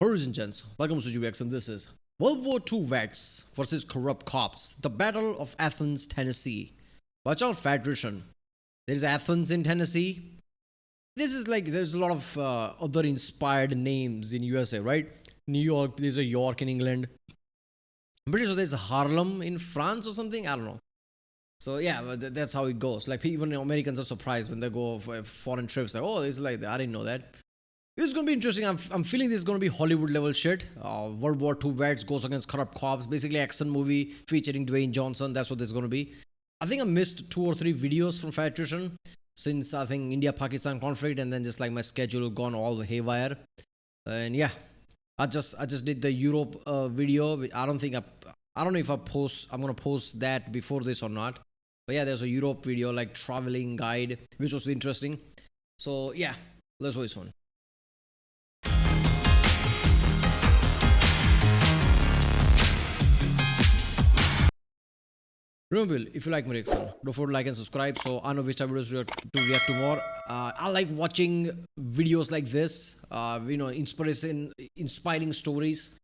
Ladies and gents, welcome to GWX, and this is World War II vets versus corrupt cops, the Battle of Athens, Tennessee. Watch out, Federation. There's Athens in Tennessee. This is like, there's a lot of other inspired names in USA, right? New York, there's a York in England. I'm pretty sure there's a Harlem in France or something, I don't know. So yeah, that's how it goes. Like even Americans are surprised when they go for foreign trips. Like, oh, it's like that. I didn't know that. This is going to be interesting. I'm feeling this is going to be Hollywood level shit. World War II vets goes against corrupt cops. Basically, action movie featuring Dwayne Johnson. That's what this is going to be. I think I missed 2 or 3 videos from Federation since I think India-Pakistan conflict, and then just like my schedule gone all haywire. And yeah, I just did the Europe video. I don't know if I'm gonna post that before this or not. But yeah, there's a Europe video like traveling guide, which was interesting. So yeah, let's watch this one. Remember, if you like my reaction, don't forget to like and subscribe so I know which type of videos to react to more. I like watching videos like this, inspiring stories,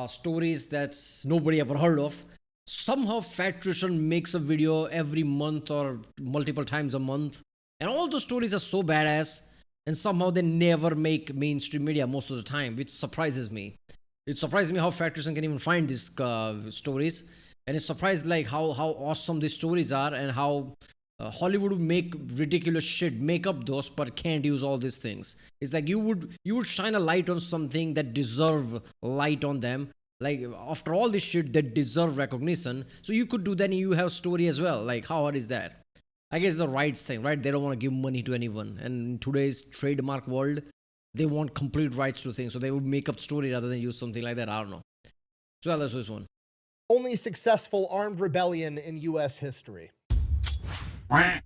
stories that's nobody ever heard of. Somehow Federation makes a video every month or multiple times a month, and all those stories are so badass, and somehow they never make mainstream media most of the time, which surprises me. It surprises me how Federation can even find these stories. And it's surprised like how awesome these stories are, and how Hollywood would make ridiculous shit, make up those, but can't use all these things. It's like you would shine a light on something that deserve light on them. Like after all this shit, that deserve recognition. So you could do that, and you have story as well. Like how hard is that? I guess the rights thing, right? They don't want to give money to anyone, and in today's trademark world, they want complete rights to things. So they would make up story rather than use something like that. I don't know. So yeah, let's do this one. Only successful armed rebellion in U.S. history.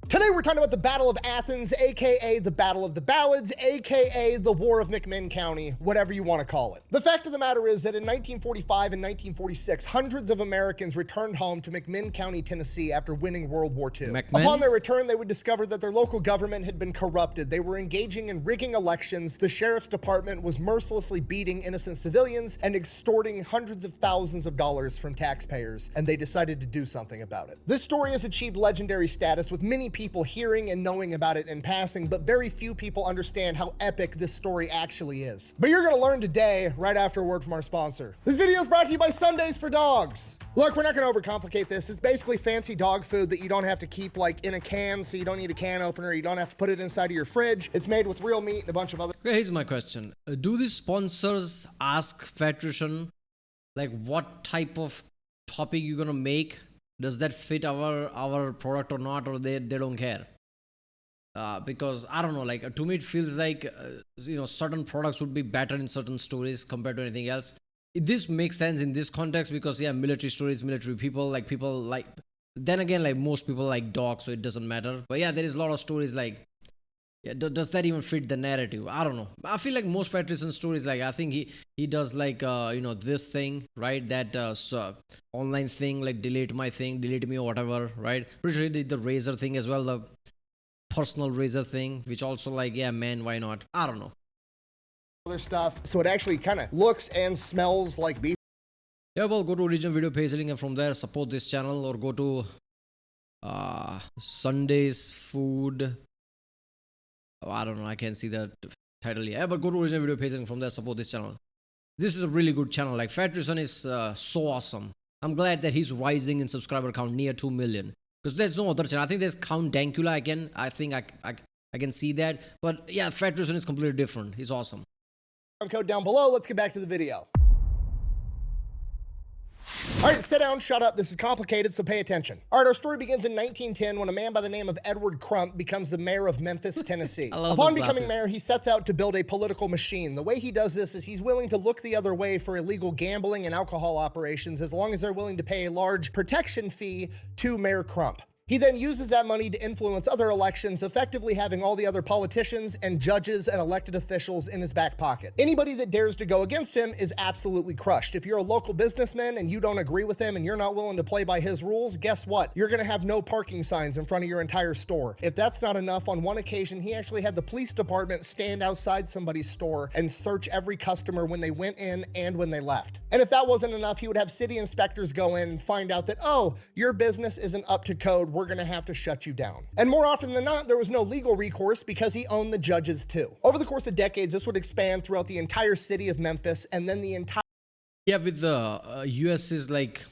Today we're talking about the Battle of Athens, aka the Battle of the Ballads, aka the War of McMinn County, whatever you want to call it. The fact of the matter is that in 1945 and 1946, hundreds of Americans returned home to McMinn County, Tennessee after winning World War II. Upon their return, they would discover that their local government had been corrupted. They were engaging in rigging elections, the sheriff's department was mercilessly beating innocent civilians and extorting hundreds of thousands of dollars from taxpayers, and they decided to do something about it. This story has achieved legendary status, with many people hearing and knowing about it in passing, but very few people understand how epic this story actually is. But you're gonna learn today, right after a word from our sponsor. This video is brought to you by Sundays for Dogs. Look, we're not gonna overcomplicate this. It's basically fancy dog food that you don't have to keep like in a can, so you don't need a can opener, you don't have to put it inside of your fridge. It's made with real meat and a bunch of other. Okay, here's my question. Do these sponsors ask Federation like what type of topic you're gonna make? Does that fit our product or not, or they don't care? Because I don't know, like to me it feels like certain products would be better in certain stories compared to anything else. This makes sense in this context because yeah, military stories, military people like then again, like most people like dogs, so it doesn't matter. But yeah, there is a lot of stories like, yeah, does that even fit the narrative? I don't know. I feel like most Federation stories, like I think he does like this thing, right? That online thing, like delete my thing, delete me or whatever, right? Pretty sure he did the razor thing as well, the personal razor thing, which also like, yeah, man, why not? I don't know. Other stuff, so it actually kind of looks and smells like beef. Yeah, well, go to original video page link, and from there support this channel, or go to Sunday's Food. Oh, I don't know, I can't see that title yet. But go to original video page and from there support this channel. This is a really good channel. Like Federation is so awesome. I'm glad that he's rising in subscriber count near 2 million. Because there's no other channel. I think there's Count Dankula again. I think I can see that. But yeah, Federation is completely different. He's awesome. Code down below. Let's get back to the video. All right, sit down, shut up. This is complicated, so pay attention. All right, our story begins in 1910 when a man by the name of Edward Crump becomes the mayor of Memphis, Tennessee. Upon becoming mayor, he sets out to build a political machine. The way he does this is he's willing to look the other way for illegal gambling and alcohol operations as long as they're willing to pay a large protection fee to Mayor Crump. He then uses that money to influence other elections, effectively having all the other politicians and judges and elected officials in his back pocket. Anybody that dares to go against him is absolutely crushed. If you're a local businessman and you don't agree with him and you're not willing to play by his rules, guess what? You're gonna have no parking signs in front of your entire store. If that's not enough, on one occasion, he actually had the police department stand outside somebody's store and search every customer when they went in and when they left. And if that wasn't enough, he would have city inspectors go in and find out that, oh, your business isn't up to code, we're gonna have to shut you down. And more often than not, there was no legal recourse because he owned the judges too. Over the course of decades, this would expand throughout the entire city of Memphis and then the entire... Yeah, with the US is like,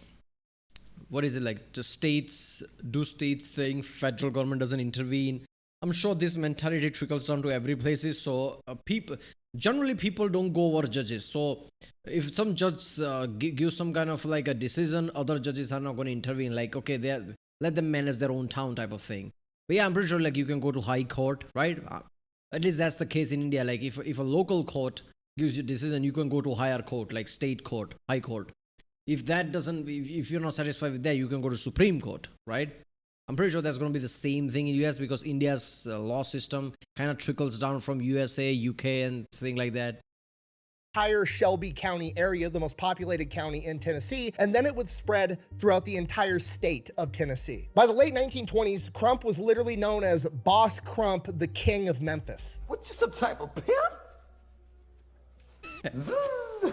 what is it like? Just states do states thing, federal government doesn't intervene. I'm sure this mentality trickles down to every places. So generally people don't go over judges. So if some judge gives some kind of like a decision, other judges are not going to intervene. Like, okay, let them manage their own town type of thing. But yeah, I'm pretty sure like you can go to high court, right? At least that's the case in India. Like if a local court gives you a decision, you can go to higher court, like state court, high court. If that doesn't, if you're not satisfied with that, you can go to Supreme Court, right? I'm pretty sure that's going to be the same thing in US because India's law system kind of trickles down from USA, UK, and thing like that. Entire Shelby County area, the most populated county in Tennessee, and then it would spread throughout the entire state of Tennessee. By the late 1920s, Crump was literally known as Boss Crump, the King of Memphis. What, you some type of pimp?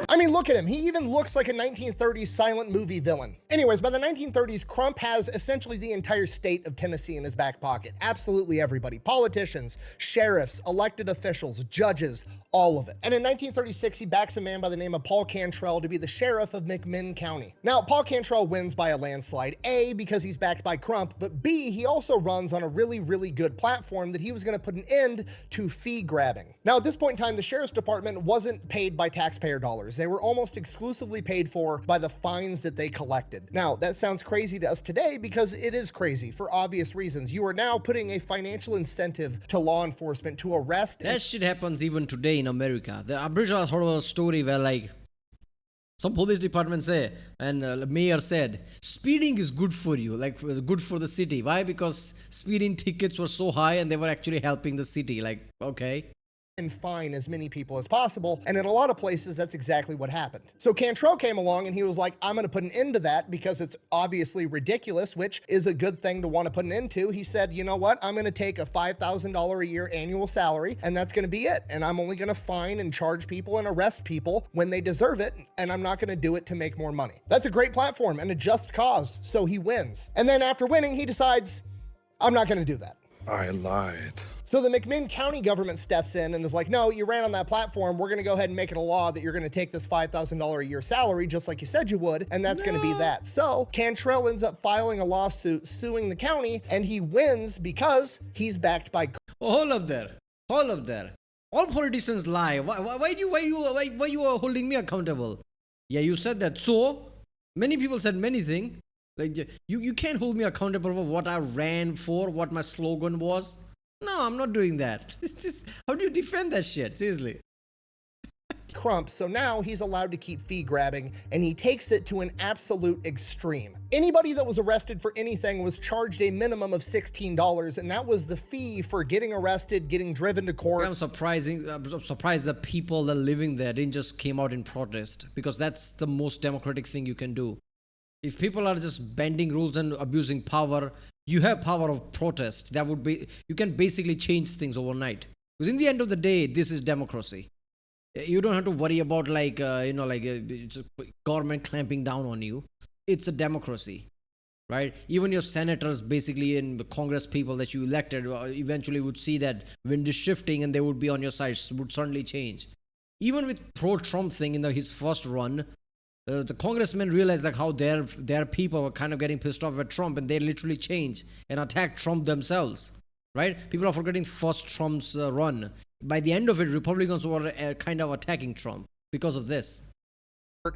I mean, look at him. He even looks like a 1930s silent movie villain. Anyways, by the 1930s, Crump has essentially the entire state of Tennessee in his back pocket. Absolutely everybody. Politicians, sheriffs, elected officials, judges, all of it. And in 1936, he backs a man by the name of Paul Cantrell to be the sheriff of McMinn County. Now, Paul Cantrell wins by a landslide, A, because he's backed by Crump, but B, he also runs on a really, really good platform that he was going to put an end to fee grabbing. Now, at this point in time, the sheriff's department wasn't paid by taxpayer dollars. They were almost exclusively paid for by the fines that they collected. Now, that sounds crazy to us today because it is crazy for obvious reasons. You are now putting a financial incentive to law enforcement to arrest. That shit happens even today in America. I'm pretty sure I heard a story where like some police department say, and the mayor said, speeding is good for you, like good for the city. Why? Because speeding tickets were so high and they were actually helping the city. Like, okay. And fine as many people as possible. And in a lot of places, that's exactly what happened. So Cantrell came along and he was like, I'm going to put an end to that because it's obviously ridiculous, which is a good thing to want to put an end to. He said, you know what? I'm going to take a $5,000 a year annual salary and that's going to be it. And I'm only going to fine and charge people and arrest people when they deserve it. And I'm not going to do it to make more money. That's a great platform and a just cause. So he wins. And then after winning, he decides, I'm not going to do that. I lied. So the McMinn County government steps in and is like, no, you ran on that platform. We're going to go ahead and make it a law that you're going to take this $5,000 a year salary, just like you said you would, and that's going to be that. So Cantrell ends up filing a lawsuit suing the county, and he wins because he's backed by... Oh, hold up there. Hold up there. All politicians lie. Why you are holding me accountable? Yeah, you said that. So many people said many things. Like you can't hold me accountable for what I ran for, what my slogan was. No, I'm not doing that. How do you defend that shit? Seriously. Crump, so now he's allowed to keep fee grabbing, and he takes it to an absolute extreme. Anybody that was arrested for anything was charged a minimum of $16, and that was the fee for getting arrested, getting driven to court. I'm surprised that people that are living there didn't just came out in protest, because that's the most democratic thing you can do. If people are just bending rules and abusing power, you have power of protest. That would be, you can basically change things overnight. Because in the end of the day, this is democracy. You don't have to worry about government clamping down on you. It's a democracy, right? Even your senators, basically, and Congress people that you elected, eventually would see that wind is shifting and they would be on your side. Would certainly change. Even with pro-Trump thing in his first run, the congressmen realized like how their people were kind of getting pissed off at Trump, and they literally changed and attacked Trump themselves, right? People are forgetting first Trump's run. By the end of it, Republicans were kind of attacking Trump because of this.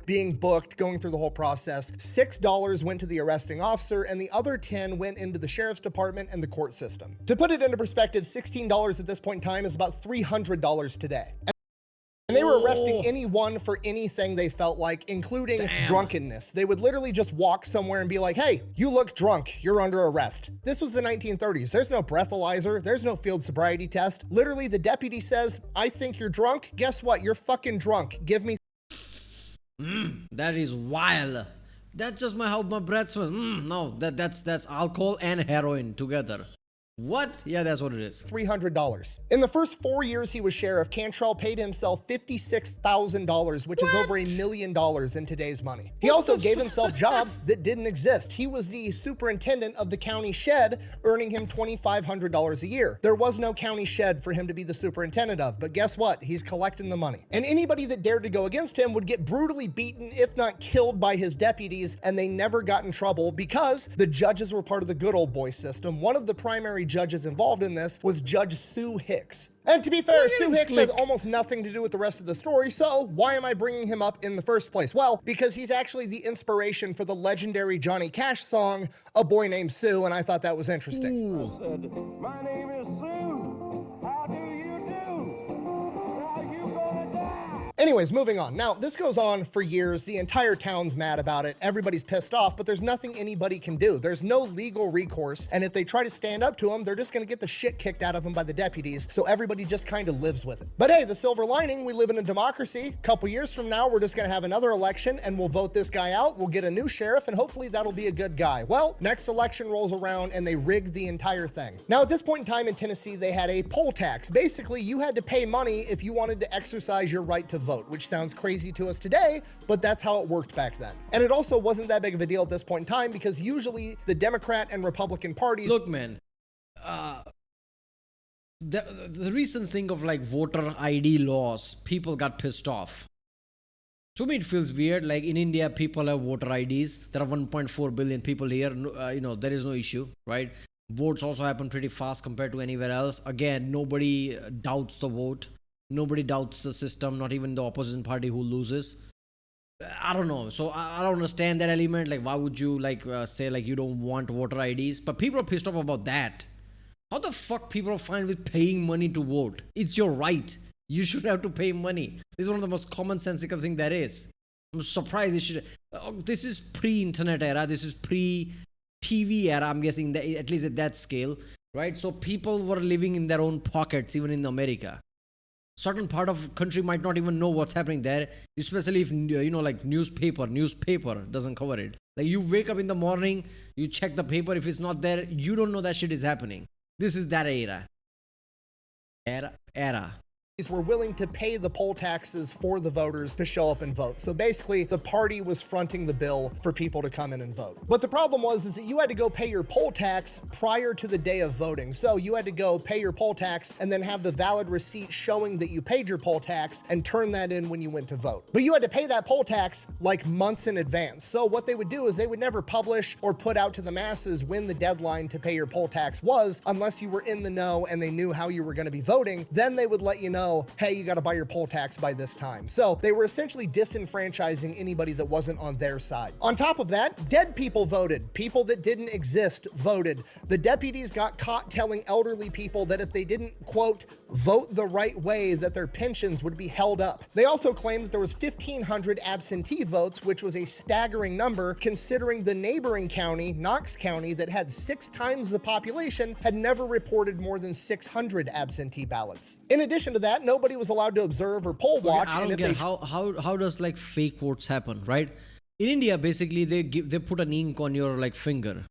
Being booked, going through the whole process. $6 went to the arresting officer, and the other 10 went into the sheriff's department and the court system. To put it into perspective, $16 at this point in time is about $300 today. And they were arresting anyone for anything they felt like, including drunkenness. They would literally just walk somewhere and be like, hey, you look drunk, you're under arrest. This was the 1930s. There's no breathalyzer, there's no field sobriety test. Literally, the deputy says, I think you're drunk. Guess what? You're fucking drunk. Give me. That is wild. That's just how my breath smells. No, that's alcohol and heroin together. What? Yeah, that's what it is. $300. In the first 4 years he was sheriff, Cantrell paid himself $56,000, which is over $1 million in today's money. He also gave himself jobs that didn't exist. He was the superintendent of the county shed, earning him $2,500 a year. There was no county shed for him to be the superintendent of, but guess what? He's collecting the money. And anybody that dared to go against him would get brutally beaten, if not killed by his deputies, and they never got in trouble because the judges were part of the good old boy system. One of the primary judges involved in this was Judge Sue Hicks. And to be fair, Sue Hicks has almost nothing to do with the rest of the story, so why am I bringing him up in the first place? Well, because he's actually the inspiration for the legendary Johnny Cash song, A Boy Named Sue, and I thought that was interesting. My name is Sue. How do you do? How you gonna die? Anyways, moving on. Now, this goes on for years. The entire town's mad about it. Everybody's pissed off, but there's nothing anybody can do. There's no legal recourse, and if they try to stand up to him, they're just gonna get the shit kicked out of them by the deputies, so everybody just kind of lives with it. But hey, the silver lining, we live in a democracy. A couple years from now, we're just gonna have another election, and we'll vote this guy out, we'll get a new sheriff, and hopefully that'll be a good guy. Well, next election rolls around, and they rigged the entire thing. Now, at this point in time in Tennessee, they had a poll tax. Basically, you had to pay money if you wanted to exercise your right to vote, which sounds crazy to us today, but that's how it worked back then. And it also wasn't that big of a deal at this point in time because usually the Democrat and Republican parties— Look, man, the recent thing of like voter ID laws, people got pissed off. To me, it feels weird. Like in India, people have voter IDs. There are 1.4 billion people here. There is no issue, right? Votes also happen pretty fast compared to anywhere else. Again, nobody doubts the vote. Nobody doubts the system, not even the opposition party who loses. I don't know. So I don't understand that element. Like, why would you say like you don't want voter IDs? But people are pissed off about that. How the fuck people are fine with paying money to vote? It's your right. You should have to pay money. This is one of the most commonsensical thing there is. I'm surprised they should. This is pre-internet era. This is pre-TV era. I'm guessing that at least at that scale, right? So people were living in their own pockets, even in America. Certain part of country might not even know what's happening there, especially if like newspaper doesn't cover it. Like you wake up in the morning, you check the paper, if it's not there, you don't know that shit is happening. This is that era. were willing to pay the poll taxes for the voters to show up and vote. So basically, the party was fronting the bill for people to come in and vote. But the problem was that you had to go pay your poll tax prior to the day of voting. So you had to go pay your poll tax and then have the valid receipt showing that you paid your poll tax and turn that in when you went to vote. But you had to pay that poll tax like months in advance. So what they would do is they would never publish or put out to the masses when the deadline to pay your poll tax was, unless you were in the know and they knew how you were going to be voting. Then they would let you know, hey, you got to buy your poll tax by this time. So they were essentially disenfranchising anybody that wasn't on their side. On top of that, dead people voted. People that didn't exist voted. The deputies got caught telling elderly people that if they didn't, quote, vote the right way, that their pensions would be held up. They also claimed that there was 1,500 absentee votes, which was a staggering number considering the neighboring county, Knox County, that had 6 times the population, had never reported more than 600 absentee ballots. In addition to that, nobody was allowed to observe or poll watch. I don't get how does like fake votes happen, right? In India, basically they put an ink on your like finger,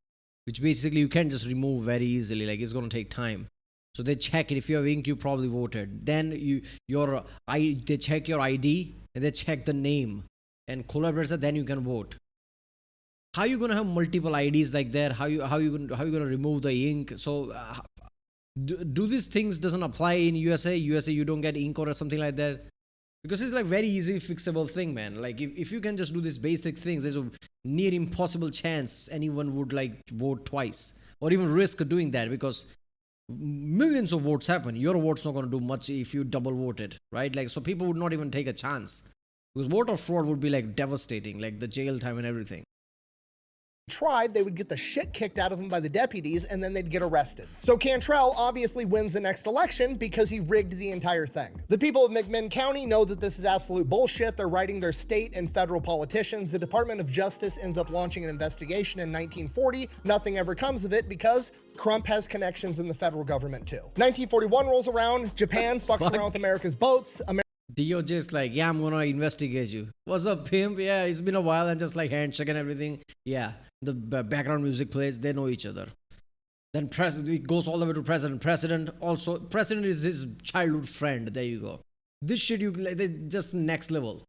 which basically you can't just remove very easily. Like it's gonna take time. So they check it. If you have ink, you probably voted. Then they check your ID and they check the name and collaborates it. Then you can vote. How you gonna have multiple IDs like that? How you gonna remove the ink? So do these things doesn't apply in USA? USA you don't get ink or something like that? Because it's like very easy fixable thing, man. Like if you can just do these basic things, there's a near impossible chance anyone would like vote twice or even risk doing that, because millions of votes happen. Your vote's not going to do much if you double voted, right? Like, so people would not even take a chance, because voter fraud would be like devastating, like the jail time and everything. tried, they would get the shit kicked out of them by the deputies, and then they'd get arrested. So Cantrell obviously wins the next election because he rigged the entire thing. The people of McMinn County know that this is absolute bullshit. They're writing their state and federal politicians. The Department of Justice ends up launching an investigation in 1940. Nothing ever comes of it because Crump has connections in the federal government too. 1941 rolls around. Japan fucks around with America's boats. DOJ is like, yeah, I'm gonna investigate you. What's up, pimp? Yeah, it's been a while, and just like handshake and everything. Yeah, the background music plays. They know each other. Then it goes all the way to president. President is his childhood friend. There you go. This shit, they just next level.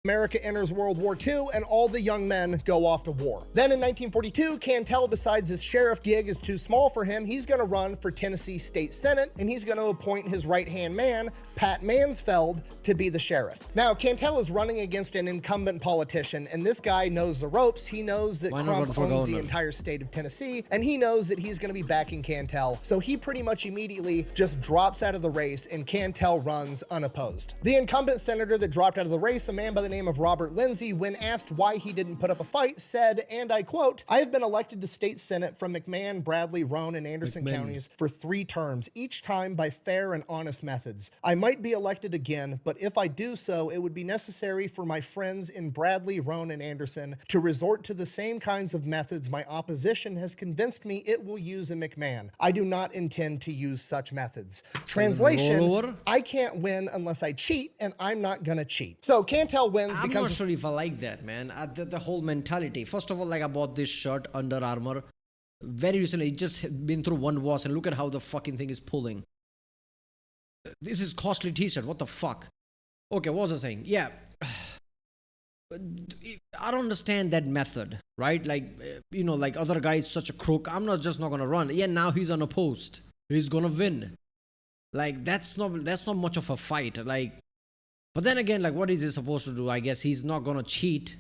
America enters World War II, and all the young men go off to war. Then in 1942, Cantrell decides his sheriff gig is too small for him. He's going to run for Tennessee State Senate, and he's going to appoint his right-hand man, Pat Mansfeld, to be the sheriff. Now, Cantrell is running against an incumbent politician, and this guy knows the ropes. He knows that Crump owns the entire state of Tennessee, and he knows that he's going to be backing Cantrell. So he pretty much immediately just drops out of the race, and Cantrell runs unopposed. The incumbent senator that dropped out of the race, a man by the name of Robert Lindsay, when asked why he didn't put up a fight, said, and I quote, "I have been elected to state senate from McMahon, Bradley, Roane, and Anderson counties for 3 terms, each time by fair and honest methods. I might be elected again, but if I do so, it would be necessary for my friends in Bradley, Roane, and Anderson to resort to the same kinds of methods my opposition has convinced me it will use in McMahon. I do not intend to use such methods." Translation, I can't win unless I cheat, and I'm not gonna cheat. So Cantrell wins. I'm not sure if I like that, man. The whole mentality. First of all, like I bought this shirt, Under Armour, very recently. It just been through one wash, and look at how the fucking thing is pulling. This is costly t-shirt. What the fuck? Okay, what was I saying? Yeah. I don't understand that method, right? Like, like other guys, such a crook. I'm not gonna run. Yeah, now he's unopposed. He's gonna win. Like, that's not much of a fight. Like, but then again, like, what is he supposed to do? I guess he's not gonna cheat.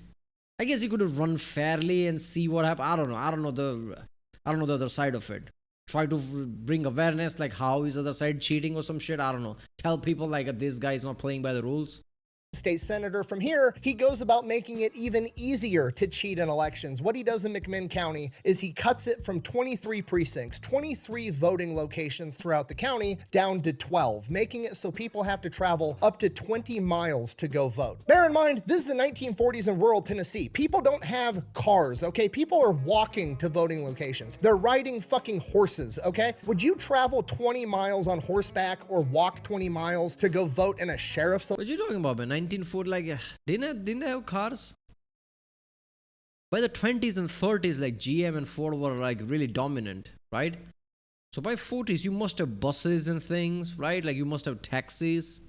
I guess he could have run fairly and see what happens. I don't know the other side of it. Try to bring awareness, like how is the other side cheating or some shit. I don't know. Tell people like this guy is not playing by the rules. State senator from here, he goes about making it even easier to cheat in elections. What he does in McMinn County is he cuts it from 23 precincts, 23 voting locations throughout the county, down to 12, making it so people have to travel up to 20 miles to go vote. Bear in mind, this is the 1940s in rural Tennessee. People don't have cars, okay? People are walking to voting locations. They're riding fucking horses, okay? Would you travel 20 miles on horseback or walk 20 miles to go vote in a sheriff's? What are you talking about, man? 1940, like, didn't they have cars? By the 20s and 30s, like GM and Ford were like really dominant, right? So by 40s, you must have buses and things, right? Like you must have taxis.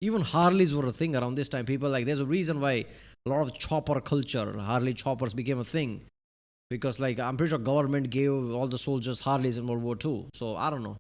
Even Harleys were a thing around this time. People like, there's a reason why a lot of chopper culture, Harley choppers became a thing. Because like, I'm pretty sure government gave all the soldiers Harleys in World War II. So I don't know.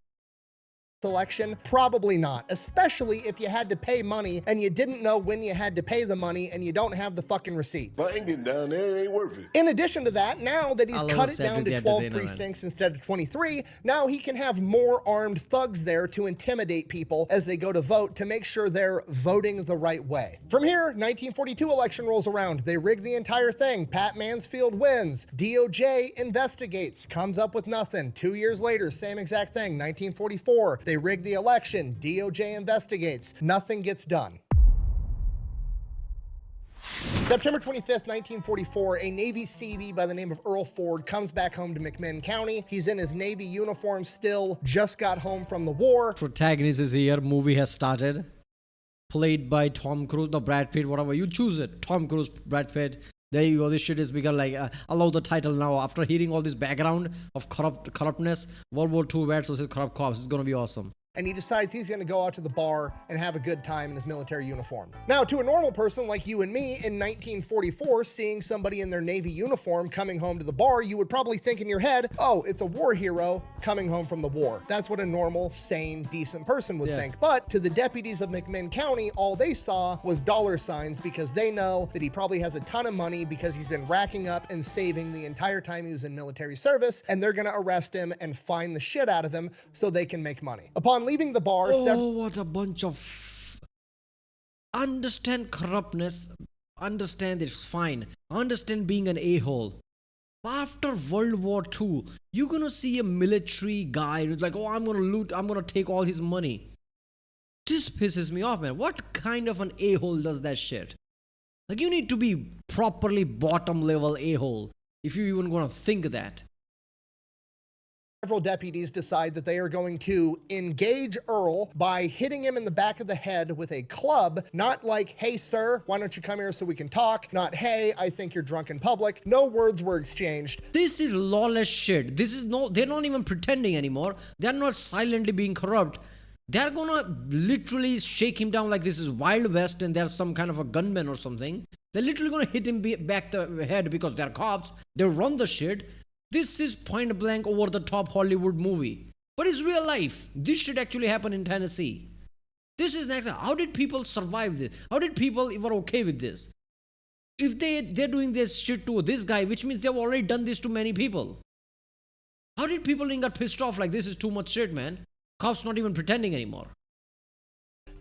Election? Probably not, especially if you had to pay money and you didn't know when you had to pay the money and you don't have the fucking receipt. If I ain't getting down there, it ain't worth it. In addition to that, now that he's cut it down to 12 precincts instead of 23, now he can have more armed thugs there to intimidate people as they go to vote to make sure they're voting the right way. From here, 1942 election rolls around. They rig the entire thing. Pat Mansfield wins. DOJ investigates, comes up with nothing. 2 years later, same exact thing, 1944. They rig the election. DOJ investigates. Nothing gets done. September 25th, 1944, a Navy Seabee by the name of Earl Ford comes back home to McMinn County. He's in his Navy uniform still, just got home from the war. Protagonist is here. Movie has started. Played by Tom Cruise, no, Brad Pitt, whatever. You choose it. Tom Cruise, Brad Pitt. There you go. This shit is become like, allow the title now. After hearing all this background of corruptness, World War II vets versus corrupt cops, it's going to be awesome. And he decides he's going to go out to the bar and have a good time in his military uniform. Now, to a normal person like you and me in 1944, seeing somebody in their Navy uniform coming home to the bar, you would probably think in your head, oh, it's a war hero coming home from the war. That's what a normal, sane, decent person would think. But to the deputies of McMinn County, all they saw was dollar signs because they know that he probably has a ton of money because he's been racking up and saving the entire time he was in military service, and they're going to arrest him and fine the shit out of him so they can make money. Upon leaving the bar, what a bunch of... Understand corruptness, understand it's fine. Understand being an a-hole. After World War II, you're gonna see a military guy who's like, oh, I'm gonna loot, I'm gonna take all his money. This pisses me off, man. What kind of an a-hole does that shit? Like, you need to be properly bottom level a-hole if you even gonna think that. Several deputies decide that they are going to engage Earl by hitting him in the back of the head with a club. Not like, hey sir, why don't you come here so we can talk? Not, hey, I think you're drunk in public. No words were exchanged. This is lawless shit. They're not even pretending anymore. They're not silently being corrupt. They're gonna literally shake him down like this is Wild West and there's some kind of a gunman or something. They're literally gonna hit him back the head because they're cops. They run the shit. This is point blank over the top Hollywood movie. But it's real life. This should actually happen in Tennessee. This is next. How did people survive this? How did people even okay with this? If they're doing this shit to this guy, which means they've already done this to many people. How did people even get pissed off like this is too much shit, man? Cops not even pretending anymore.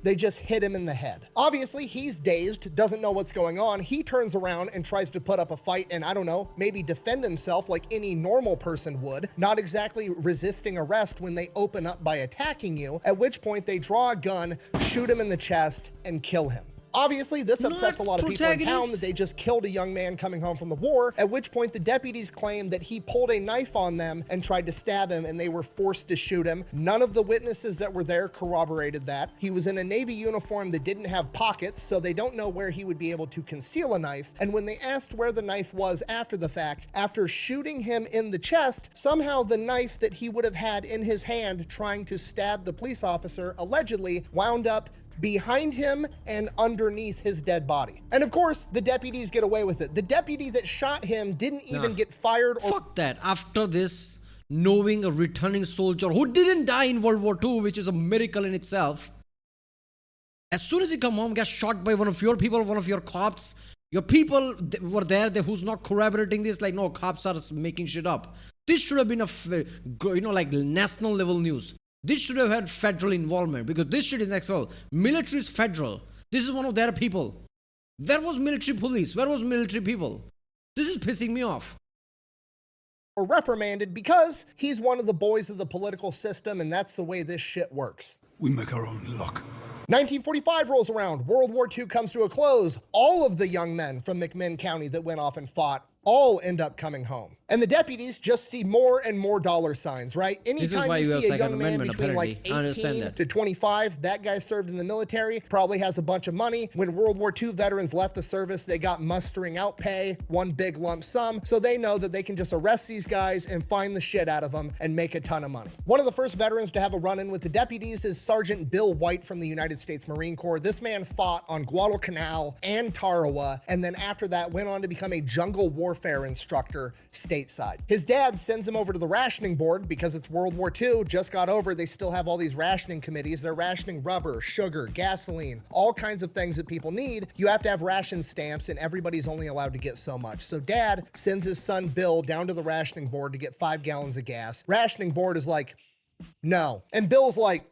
They just hit him in the head. Obviously, he's dazed, doesn't know what's going on. He turns around and tries to put up a fight and, I don't know, maybe defend himself like any normal person would, not exactly resisting arrest when they open up by attacking you, at which point they draw a gun, shoot him in the chest, and kill him. Obviously, this upsets a lot of people in town that they just killed a young man coming home from the war, at which point the deputies claim that he pulled a knife on them and tried to stab him and they were forced to shoot him. None of the witnesses that were there corroborated that. He was in a Navy uniform that didn't have pockets, so they don't know where he would be able to conceal a knife. And when they asked where the knife was after the fact, after shooting him in the chest, somehow the knife that he would have had in his hand trying to stab the police officer allegedly wound up behind him and underneath his dead body. And of course, the deputies get away with it. The deputy that shot him didn't even get fired or— Fuck that. After this, knowing a returning soldier who didn't die in World War II, which is a miracle in itself, as soon as he come home, gets shot by one of your people, one of your cops, your people were there who's not corroborating this, like, no, cops are making shit up. This should have been like national level news. This should have had federal involvement because this shit is next level. Military is federal. This is one of their people. Where was military police? Where was military people? This is pissing me off. Or reprimanded because he's one of the boys of the political system and that's the way this shit works. We make our own luck. 1945 rolls around. World War II comes to a close. All of the young men from McMinn County that went off and fought all end up coming home. And the deputies just see more and more dollar signs, right? Anytime you see a young man between like 18 to 25, that guy served in the military, probably has a bunch of money. When World War II veterans left the service, they got mustering out pay, one big lump sum, so they know that they can just arrest these guys and find the shit out of them and make a ton of money. One of the first veterans to have a run-in with the deputies is Sergeant Bill White from the United States Marine Corps. This man fought on Guadalcanal and Tarawa, and then after that went on to become a jungle warfare instructor stateside. His dad sends him over to the rationing board because it's World War II, just got over, they still have all these rationing committees. They're rationing rubber, sugar, gasoline, all kinds of things that people need. You have to have ration stamps and everybody's only allowed to get so much. So dad sends his son Bill down to the rationing board to get 5 gallons of gas. Rationing board is like, no. And Bill's like,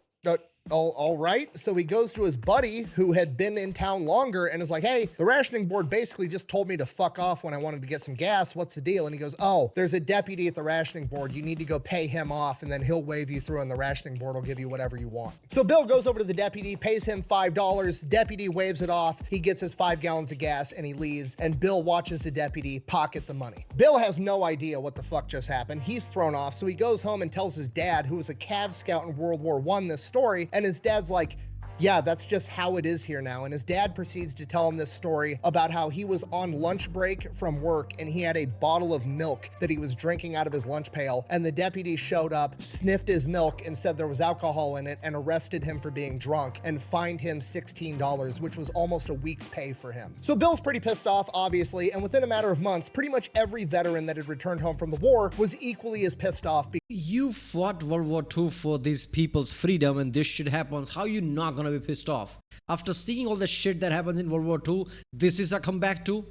all right. So he goes to his buddy who had been in town longer and is like, hey, the rationing board basically just told me to fuck off when I wanted to get some gas. What's the deal? And he goes, oh, there's a deputy at the rationing board. You need to go pay him off and then he'll wave you through and the rationing board will give you whatever you want. So Bill goes over to the deputy, pays him $5. Deputy waves it off. He gets his 5 gallons of gas and he leaves. And Bill watches the deputy pocket the money. Bill has no idea what the fuck just happened. He's thrown off. So he goes home and tells his dad, who was a Cav scout in World War I, this story. And his dad's like, yeah, that's just how it is here now. And his dad proceeds to tell him this story about how he was on lunch break from work and he had a bottle of milk that he was drinking out of his lunch pail. And the deputy showed up, sniffed his milk and said there was alcohol in it and arrested him for being drunk and fined him $16, which was almost a week's pay for him. So Bill's pretty pissed off, obviously. And within a matter of months, pretty much every veteran that had returned home from the war was equally as pissed off. You fought World War II for these people's freedom and this shit happens. How you not gonna be pissed off? After seeing all the shit that happens in World War II, this is a comeback too?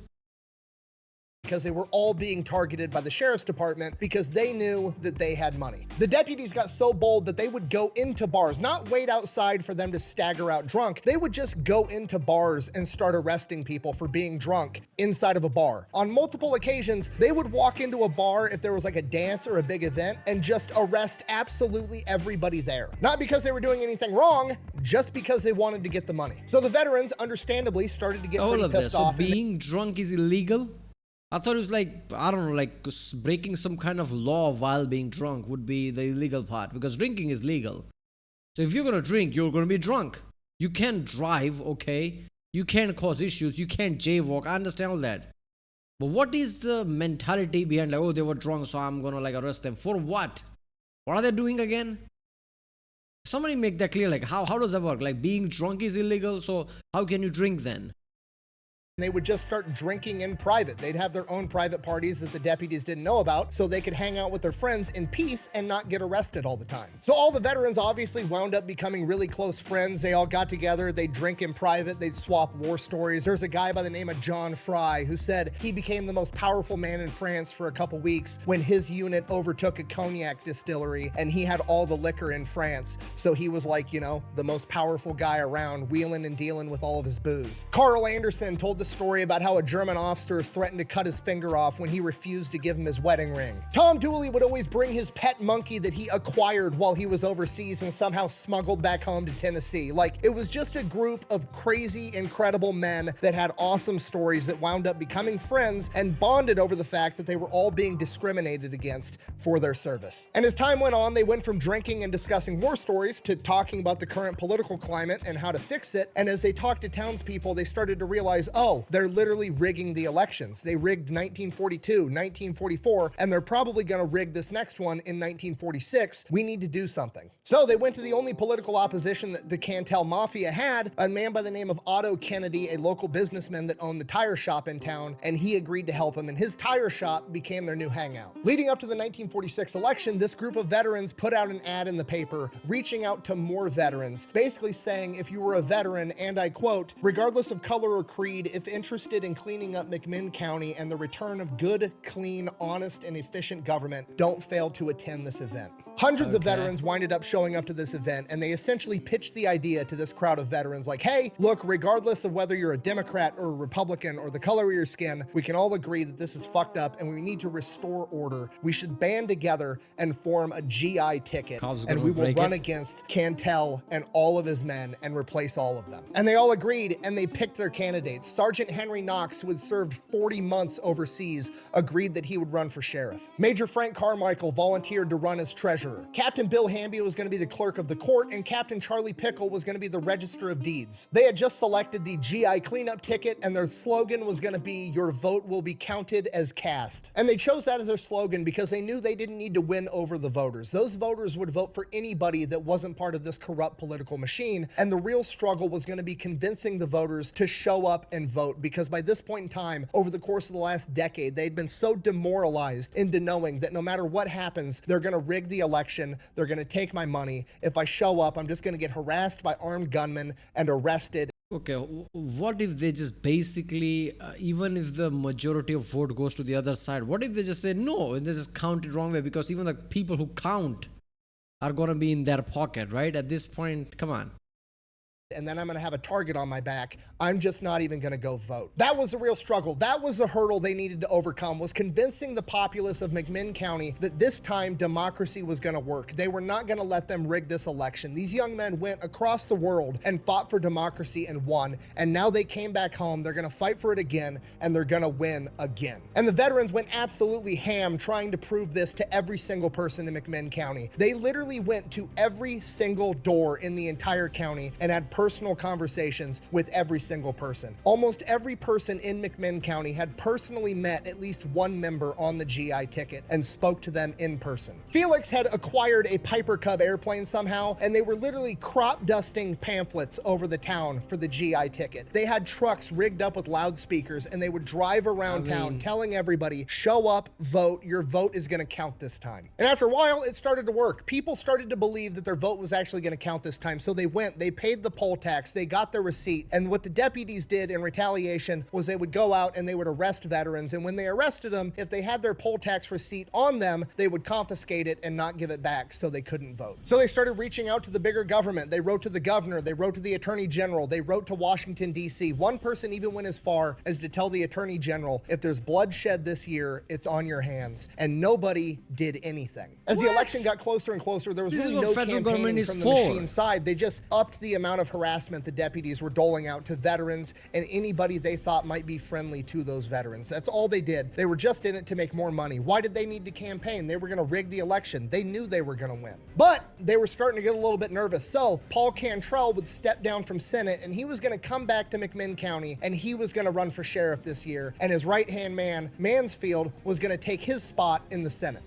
because they were all being targeted by the sheriff's department because they knew that they had money. The deputies got so bold that they would go into bars, not wait outside for them to stagger out drunk. They would just go into bars and start arresting people for being drunk inside of a bar. On multiple occasions, they would walk into a bar if there was like a dance or a big event and just arrest absolutely everybody there. Not because they were doing anything wrong, just because they wanted to get the money. So the veterans understandably started to get All pretty of pissed this. So off. being drunk is illegal? I thought it was like, I don't know, like breaking some kind of law while being drunk would be the illegal part, because drinking is legal. So if you're going to drink, you're going to be drunk. You can't drive, okay? You can't cause issues. You can't jaywalk. I understand all that. But what is the mentality behind like, oh, they were drunk, so I'm going to like arrest them? For what? What are they doing again? Somebody make that clear. Like, how does that work? Like, being drunk is illegal, so how can you drink then? They would just start drinking in private. They'd have their own private parties that the deputies didn't know about, so they could hang out with their friends in peace and not get arrested all the time. So all the veterans obviously wound up becoming really close friends. They all got together, they'd drink in private, they'd swap war stories. There's a guy by the name of John Fry who said he became the most powerful man in France for a couple weeks when his unit overtook a cognac distillery and he had all the liquor in France. So he was like, you know, the most powerful guy around, wheeling and dealing with all of his booze. Carl Anderson told the story about how a German officer threatened to cut his finger off when he refused to give him his wedding ring. Tom Dooley would always bring his pet monkey that he acquired while he was overseas and somehow smuggled back home to Tennessee. Like, it was just a group of crazy, incredible men that had awesome stories that wound up becoming friends and bonded over the fact that they were all being discriminated against for their service. And as time went on, they went from drinking and discussing war stories to talking about the current political climate and how to fix it. And as they talked to townspeople, they started to realize, oh, they're literally rigging the elections. They rigged 1942, 1944, and they're probably going to rig this next one in 1946. We need to do something. So they went to the only political opposition that the Cantel Mafia had, a man by the name of Otto Kennedy, a local businessman that owned the tire shop in town, and he agreed to help him, and his tire shop became their new hangout. Leading up to the 1946 election, this group of veterans put out an ad in the paper reaching out to more veterans, basically saying if you were a veteran, and I quote, regardless of color or creed, if interested in cleaning up McMinn County and the return of good, clean, honest, and efficient government, don't fail to attend this event. Hundreds of veterans winded up showing up to this event, and they essentially pitched the idea to this crowd of veterans like, hey, look, regardless of whether you're a Democrat or a Republican or the color of your skin, we can all agree that this is fucked up and we need to restore order. We should band together and form a GI ticket, and we will run against Cantel and all of his men and replace all of them. And they all agreed, and they picked their candidates. Sergeant Henry Knox, who had served 40 months overseas, agreed that he would run for sheriff. Major Frank Carmichael volunteered to run as treasurer. Captain Bill Hamby was going to be the clerk of the court, and Captain Charlie Pickle was going to be the register of deeds. They had just selected the GI cleanup ticket, and their slogan was going to be, your vote will be counted as cast. And they chose that as their slogan because they knew they didn't need to win over the voters. Those voters would vote for anybody that wasn't part of this corrupt political machine, and the real struggle was going to be convincing the voters to show up and vote, because by this point in time, over the course of the last decade, they'd been so demoralized into knowing that no matter what happens, they're going to rig the election, they're going to take my money. If I show up, I'm just going to get harassed by armed gunmen and arrested. Okay, what if they just basically, even if the majority of vote goes to the other side, what if they just say no and they just count it wrong way? Because even the people who count are going to be in their pocket, right? At this point, come on. And then I'm going to have a target on my back. I'm just not even going to go vote. That was a real struggle. That was a hurdle they needed to overcome, was convincing the populace of McMinn County that this time democracy was going to work. They were not going to let them rig this election. These young men went across the world and fought for democracy and won. And now they came back home. They're going to fight for it again, and they're going to win again. And the veterans went absolutely ham trying to prove this to every single person in McMinn County. They literally went to every single door in the entire county and had personal conversations with every single person. Almost every person in McMinn County had personally met at least one member on the GI ticket and spoke to them in person. Felix had acquired a Piper Cub airplane somehow, and they were literally crop dusting pamphlets over the town for the GI ticket. They had trucks rigged up with loudspeakers, and they would drive around town telling everybody, show up, vote, your vote is going to count this time. And after a while, it started to work. People started to believe that their vote was actually going to count this time, so they went, they paid the poll poll tax. They got their receipt. And what the deputies did in retaliation was they would go out and they would arrest veterans. And when they arrested them, if they had their poll tax receipt on them, they would confiscate it and not give it back so they couldn't vote. So they started reaching out to the bigger government. They wrote to the governor. They wrote to the attorney general. They wrote to Washington, D.C. One person even went as far as to tell the attorney general, if there's bloodshed this year, it's on your hands. And nobody did anything. As the election got closer and closer, there was This is really what no federal government campaigning is from the for. machine side. They just upped the amount of harassment the deputies were doling out to veterans and anybody they thought might be friendly to those veterans. That's all they did. They were just in it to make more money. Why did they need to campaign? They were going to rig the election. They knew they were going to win. But they were starting to get a little bit nervous. So Paul Cantrell would step down from Senate and he was going to come back to McMinn County and he was going to run for sheriff this year. And his right-hand man, Mansfield, was going to take his spot in the Senate.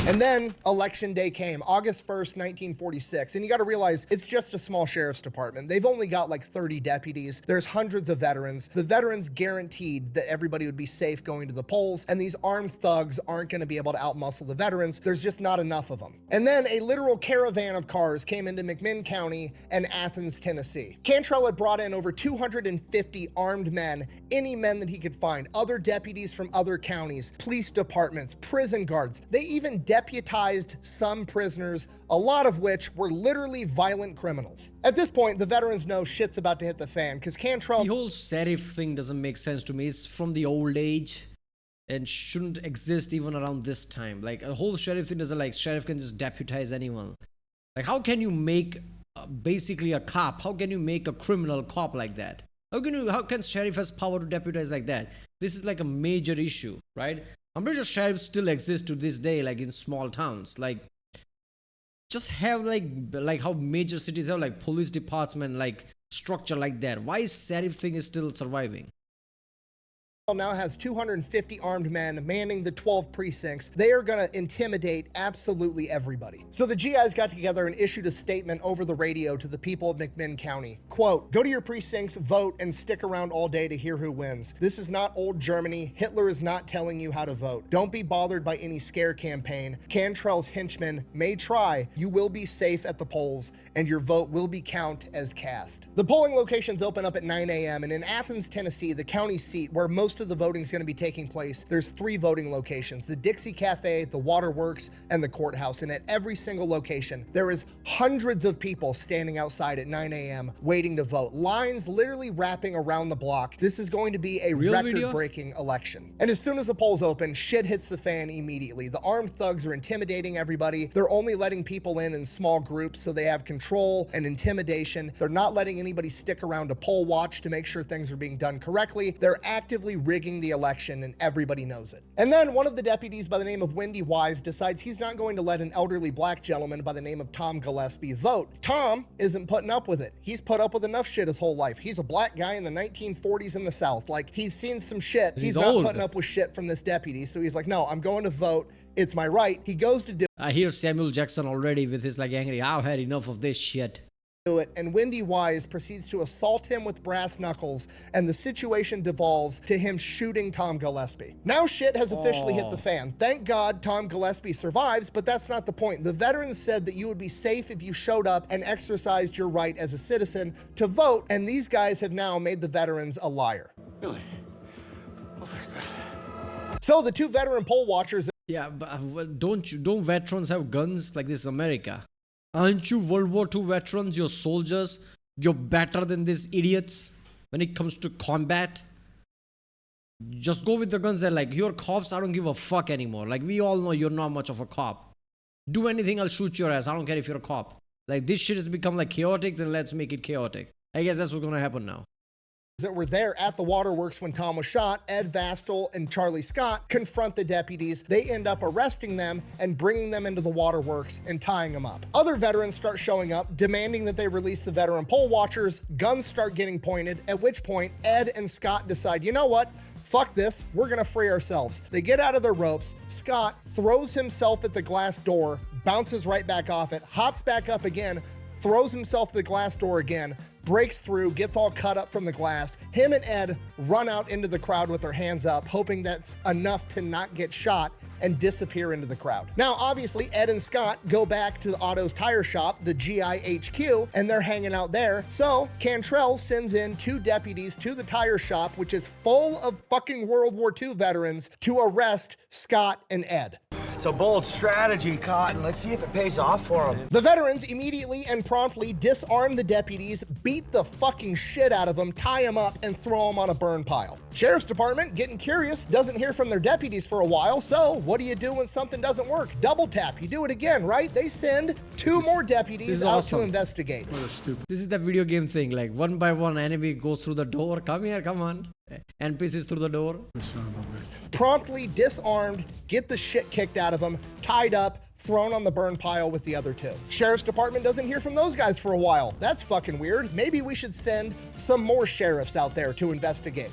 And then election day came, August 1st, 1946. And you got to realize it's just a small sheriff's department. They've only got like 30 deputies. There's hundreds of veterans. The veterans guaranteed that everybody would be safe going to the polls. And these armed thugs aren't going to be able to outmuscle the veterans. There's just not enough of them. And then a literal caravan of cars came into McMinn County and Athens, Tennessee. Cantrell had brought in over 250 armed men, any men that he could find, other deputies from other counties, police departments, prison guards. They even deputized some prisoners, a lot of which were literally violent criminals. At this point, the veterans know shit's about to hit the fan because Cantrell... The whole sheriff thing doesn't make sense to me. It's from the old age and shouldn't exist even around this time. Like, a whole sheriff thing doesn't, like, sheriff can just deputize anyone. Like, how can you make basically a cop? How can you make a criminal cop like that? How can sheriff has power to deputize like that? This is like a major issue, right? I'm pretty sure sheriffs still exist to this day, like in small towns. Like, just have like how major cities have like police department, like structure like that. Why is sheriff thing is still surviving? Now has 250 armed men manning the 12 precincts. They are going to intimidate absolutely everybody. So the GIs got together and issued a statement over the radio to the people of McMinn County. Quote, "Go to your precincts, vote, and stick around all day to hear who wins. This is not old Germany. Hitler is not telling you how to vote. Don't be bothered by any scare campaign. Cantrell's henchmen may try. You will be safe at the polls, and your vote will be counted as cast." The polling locations open up at 9 a.m. and in Athens, Tennessee, the county seat where most of the voting is going to be taking place, there's 3 voting locations: the Dixie Cafe, the Waterworks, and the courthouse. And at every single location, there is hundreds of people standing outside at 9 a.m. waiting to vote. Lines literally wrapping around the block. This is going to be a record-breaking election. And as soon as the polls open, shit hits the fan immediately. The armed thugs are intimidating everybody. They're only letting people in small groups so they have control and intimidation. They're not letting anybody stick around to poll watch to make sure things are being done correctly. They're actively rigging the election and everybody knows it. And then one of the deputies by the name of WWII decides he's not going to let an elderly black gentleman by the name of Tom Gillespie vote. Tom isn't putting up with it. He's put up with enough shit his whole life. He's a black guy in the 1940s in the South. Like, he's seen some shit. He's not putting up with shit from this deputy. So he's like, no, I'm going to vote. It's my right. He goes to do I hear Samuel Jackson already with his like angry, I've had enough of this shit. it, and WWII proceeds to assault him with brass knuckles, and the situation devolves to him shooting Tom Gillespie. Now shit has officially hit the fan. Thank God Tom Gillespie survives, but that's not the point. The veterans said that you would be safe if you showed up and exercised your right as a citizen to vote, and these guys have now made the veterans a liar. Really? I'll fix that. So the 2 veteran poll watchers... Yeah, but don't veterans have guns? Like, this is America. Aren't you World War II veterans? You're soldiers. You're better than these idiots when it comes to combat. Just go with the guns. They're like, you're cops. I don't give a fuck anymore. Like, we all know you're not much of a cop. Do anything, I'll shoot your ass. I don't care if you're a cop. Like, this shit has become like chaotic, then let's make it chaotic. I guess that's what's gonna happen now. That were there at the waterworks when Tom was shot, Ed Vastel and Charlie Scott, confront the deputies. They end up arresting them and bringing them into the waterworks and tying them up. Other veterans start showing up, demanding that they release the veteran poll watchers. Guns start getting pointed, at which point Ed and Scott decide, you know what? Fuck this, we're gonna free ourselves. They get out of their ropes. Scott throws himself at the glass door, bounces right back off it, hops back up again, throws himself to the glass door again, breaks through, gets all cut up from the glass. Him and Ed run out into the crowd with their hands up, hoping that's enough to not get shot, and disappear into the crowd. Now, obviously, Ed and Scott go back to Otto's tire shop, the GIHQ, and they're hanging out there. So Cantrell sends in 2 deputies to the tire shop, which is full of fucking World War II veterans, to arrest Scott and Ed. It's a bold strategy, Cotton. Let's see if it pays off for them. The veterans immediately and promptly disarm the deputies, beat the fucking shit out of them, tie them up, and throw them on a burn pile. Sheriff's Department, getting curious, doesn't hear from their deputies for a while, so what do you do when something doesn't work? Double tap, you do it again, right? They send 2 more deputies out awesome. to investigate. This is the video game thing, like one by one enemy goes through the door. Come here, come on. NPCs through the door. Promptly disarmed, get the shit kicked out of them, tied up, thrown on the burn pile with the other 2. Sheriff's Department doesn't hear from those guys for a while. That's fucking weird. Maybe we should send some more sheriffs out there to investigate.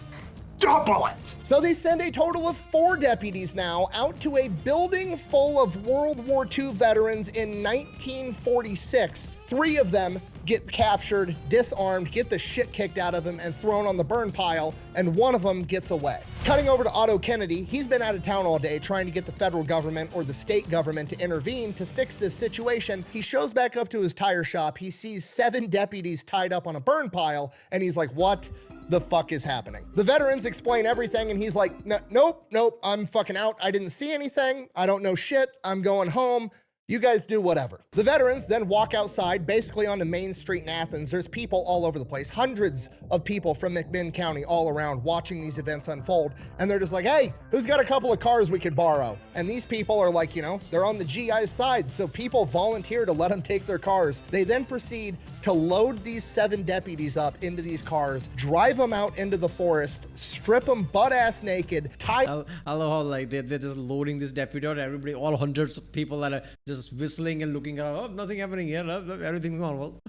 Double it! So they send a total of 4 deputies now out to a building full of World War II veterans in 1946. 3 of them get captured, disarmed, get the shit kicked out of them, and thrown on the burn pile, and 1 of them gets away. Cutting over to Otto Kennedy, he's been out of town all day trying to get the federal government or the state government to intervene to fix this situation. He shows back up to his tire shop, he sees 7 deputies tied up on a burn pile, and he's like, what the fuck is happening? The veterans explain everything, and he's like, nope, I'm fucking out. I didn't see anything. I don't know shit. I'm going home. You guys do whatever. The veterans then walk outside, basically onto Main Street in Athens. There's people all over the place, hundreds of people from McMinn County all around watching these events unfold. And they're just like, hey, who's got a couple of cars we could borrow? And these people are like, you know, they're on the GI's side. So people volunteer to let them take their cars. They then proceed to load these 7 deputies up into these cars, drive them out into the forest, strip them butt-ass naked, tie... I love how like they're just loading this deputy out. Everybody, all hundreds of people that are just whistling and looking around. Oh, nothing happening here. Everything's normal.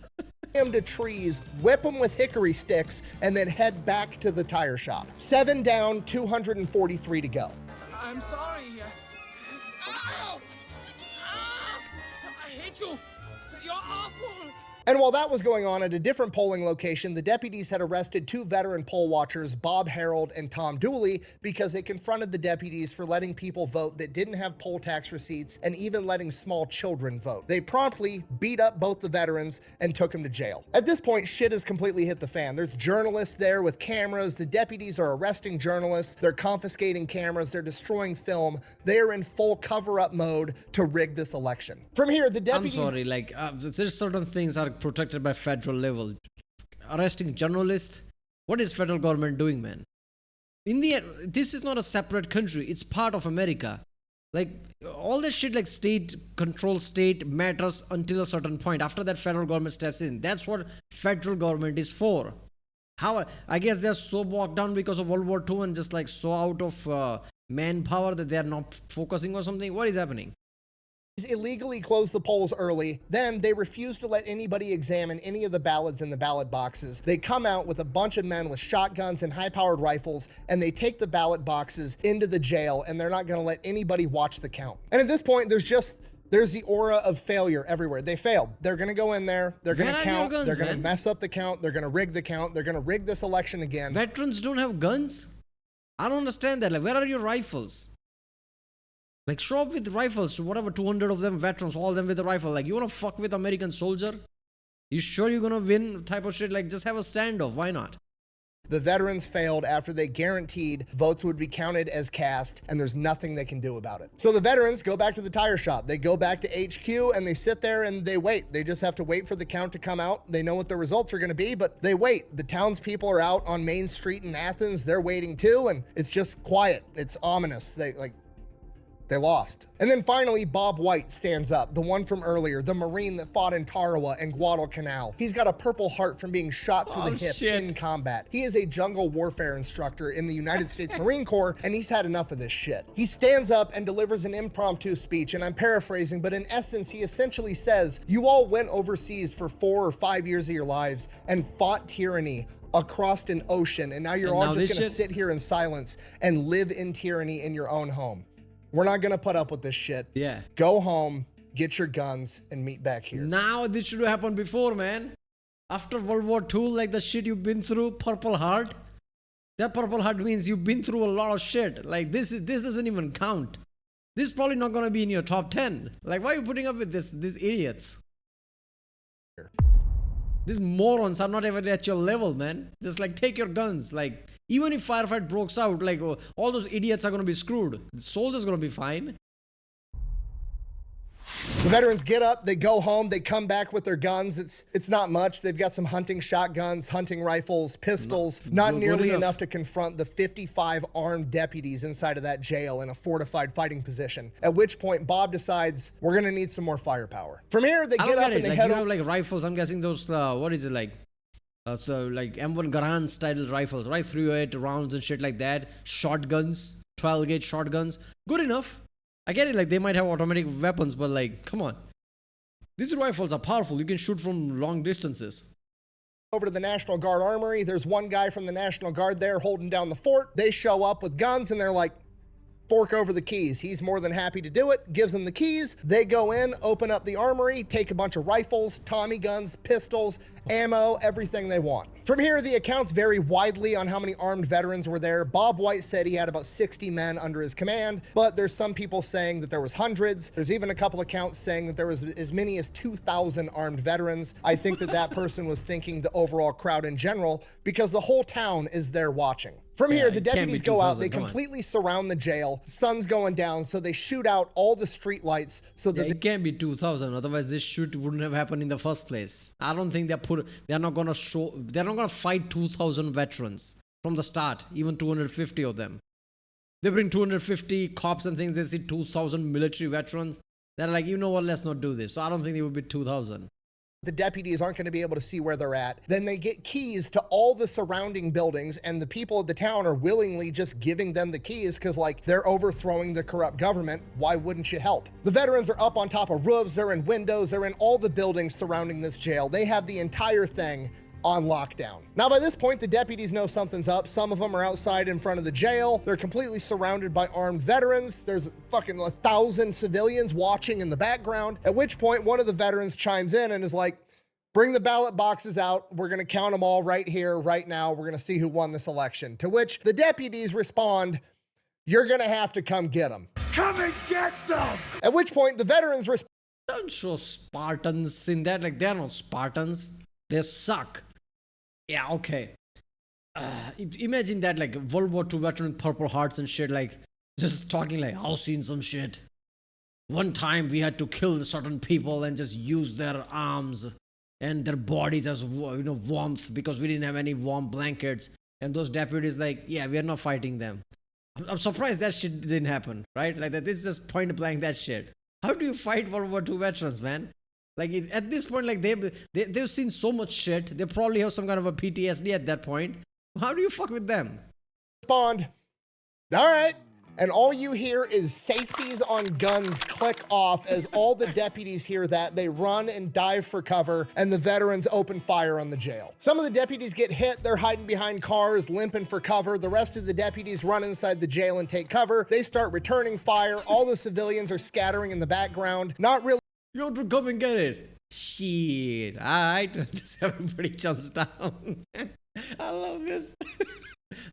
Them to trees, whip them with hickory sticks, and then head back to the tire shop. 7 down, 243 to go. I'm sorry. Ow! I hate you. You're awful. And while that was going on at a different polling location, the deputies had arrested 2 veteran poll watchers, Bob Harold and Tom Dooley, because they confronted the deputies for letting people vote that didn't have poll tax receipts and even letting small children vote. They promptly beat up both the veterans and took them to jail. At this point, shit has completely hit the fan. There's journalists there with cameras. The deputies are arresting journalists. They're confiscating cameras. They're destroying film. They are in full cover-up mode to rig this election. From here, the deputies... I'm sorry, like there's certain things are protected by federal level. Arresting journalists, what is federal government doing, man? In the end, this is not a separate country. It's part of America. Like all this shit, like state control, state matters until a certain point. After that, federal government steps in. That's what federal government is for. How I guess they're so bogged down because of World War II and just like so out of manpower that they're not focusing on something. What is happening? Illegally closed the polls early. Then they refused to let anybody examine any of the ballots in the ballot boxes. They come out with a bunch of men with shotguns and high-powered rifles, and they take the ballot boxes into the jail, and they're not going to let anybody watch the count. And at this point, there's the aura of failure everywhere. They failed. They're going to go in there. They're going to count. Guns, they're going to mess up the count. They're going to rig the count. They're going to rig this election again. Veterans don't have guns? I don't understand that. Like, where are your rifles? Like, show up with rifles to whatever, 200 of them veterans, all of them with a rifle. Like, you want to fuck with American soldier? You sure you're going to win type of shit? Like, just have a standoff. Why not? The veterans failed after they guaranteed votes would be counted as cast, and there's nothing they can do about it. So the veterans go back to the tire shop. They go back to HQ, and they sit there and they wait. They just have to wait for the count to come out. They know what the results are going to be, but they wait. The townspeople are out on Main Street in Athens. They're waiting too, and it's just quiet. It's ominous. They lost. And then finally, Bob White stands up, the one from earlier, the Marine that fought in Tarawa and Guadalcanal. He's got a Purple Heart from being shot through the hip in combat. He is a jungle warfare instructor in the United States Marine Corps, and he's had enough of this shit. He stands up and delivers an impromptu speech, and I'm paraphrasing, but in essence, he essentially says, you all went overseas for 4 or 5 years of your lives and fought tyranny across an ocean, and now you're all just gonna sit here in silence and live in tyranny in your own home. We're not gonna put up with this shit. Yeah. Go home, get your guns, and meet back here. Now this should have happened before, man. After World War II, like the shit you've been through, Purple Heart. That Purple Heart means you've been through a lot of shit. Like this doesn't even count. This is probably not gonna be in your top 10. Like, why are you putting up with these idiots? These morons are not even at your level, man. Just like take your guns. Like, even if firefight breaks out, like all those idiots are gonna be screwed. The soldiers gonna be fine. The veterans get up, they go home, they come back with their guns. It's not much. They've got some hunting shotguns, hunting rifles, pistols, not nearly enough to confront the 55 armed deputies inside of that jail in a fortified fighting position. At which point Bob decides we're gonna need some more firepower. From here, they get up and they like, head you over. have like rifles. I'm guessing those. What is it like? So like M1 Garand style rifles, right? 308 rounds and shit like that. Shotguns, 12 gauge shotguns. Good enough. I get it, like they might have automatic weapons, but like, come on. These rifles are powerful. You can shoot from long distances. Over to the National Guard Armory. There's one guy from the National Guard there holding down the fort. They show up with guns and they're like, fork over the keys. He's more than happy to do it, gives them the keys. They go in, open up the armory, take a bunch of rifles, Tommy guns, pistols, ammo, everything they want. From here, the accounts vary widely on how many armed veterans were there. Bob White said he had about 60 men under his command, but there's some people saying that there was hundreds. There's even a couple accounts saying that there was as many as 2,000 armed veterans. I think that person was thinking the overall crowd in general, because the whole town is there watching. From here, the deputies go out, they completely surround the jail. Sun's going down, so they shoot out all the street lights so that it can't be 2,000, otherwise this shoot wouldn't have happened in the first place. I don't think they're not gonna fight 2,000 veterans from the start, even 250 of them. They bring 250 cops and things, they see 2,000 military veterans. They're like, you know what, let's not do this. So I don't think it would be 2,000. The deputies aren't going to be able to see where they're at. Then they get keys to all the surrounding buildings, and the people of the town are willingly just giving them the keys because, like, they're overthrowing the corrupt government. Why wouldn't you help? The veterans are up on top of roofs, they're in windows, they're in all the buildings surrounding this jail. They have the entire thing on lockdown. Now, by this point, the deputies know something's up. Some of them are outside in front of the jail. They're completely surrounded by armed veterans. There's fucking 1,000 civilians watching in the background, at which point one of the veterans chimes in and is like, bring the ballot boxes out. We're gonna count them all right here, right now. We're gonna see who won this election. To which the deputies respond, you're gonna have to come get them. Come and get them! At which point the veterans respond, Don't show Spartans in that. Like, they're not Spartans. They suck. Yeah, okay. Imagine that, like, World War II veteran with Purple Hearts and shit, like, just talking like, I've seen some shit. One time we had to kill certain people and just use their arms and their bodies as, you know, warmth because we didn't have any warm blankets. And those deputies like, yeah, we are not fighting them. I'm surprised that shit didn't happen, right? Like, that this is just point blank that shit. How do you fight World War II veterans, man? Like, at this point, like, they've seen so much shit. They probably have some kind of a PTSD at that point. How do you fuck with them? all right. And all you hear is safeties on guns click off as all the deputies hear that. They run and dive for cover, and the veterans open fire on the jail. Some of the deputies get hit. They're hiding behind cars, limping for cover. The rest of the deputies run inside the jail and take cover. They start returning fire. All the civilians are scattering in the background. Not really. You want to come and get it? Shit. Alright. Just everybody jumps down. I love this.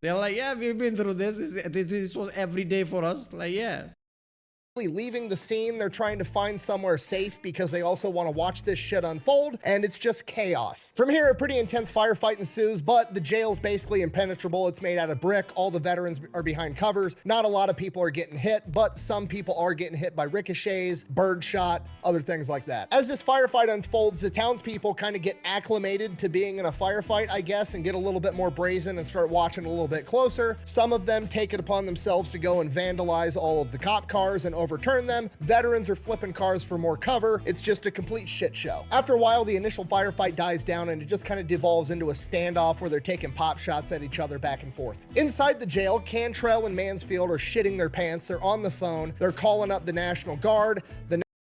They're like, yeah, we've been through this. This was every day for us. Like, yeah. Leaving the scene. They're trying to find somewhere safe because they also want to watch this shit unfold, and it's just chaos. From here, a pretty intense firefight ensues, but the jail's basically impenetrable. It's made out of brick. All the veterans are behind covers. Not a lot of people are getting hit, but some people are getting hit by ricochets, birdshot, other things like that. As this firefight unfolds, the townspeople kind of get acclimated to being in a firefight, I guess, and get a little bit more brazen and start watching a little bit closer. Some of them take it upon themselves to go and vandalize all of the cop cars and overturn them. Veterans are flipping cars for more cover. It's just a complete shit show. After a while, the initial firefight dies down and it just kind of devolves into a standoff where they're taking pop shots at each other back and forth. Inside the jail, Cantrell and Mansfield are shitting their pants. They're on the phone. They're calling up the National Guard.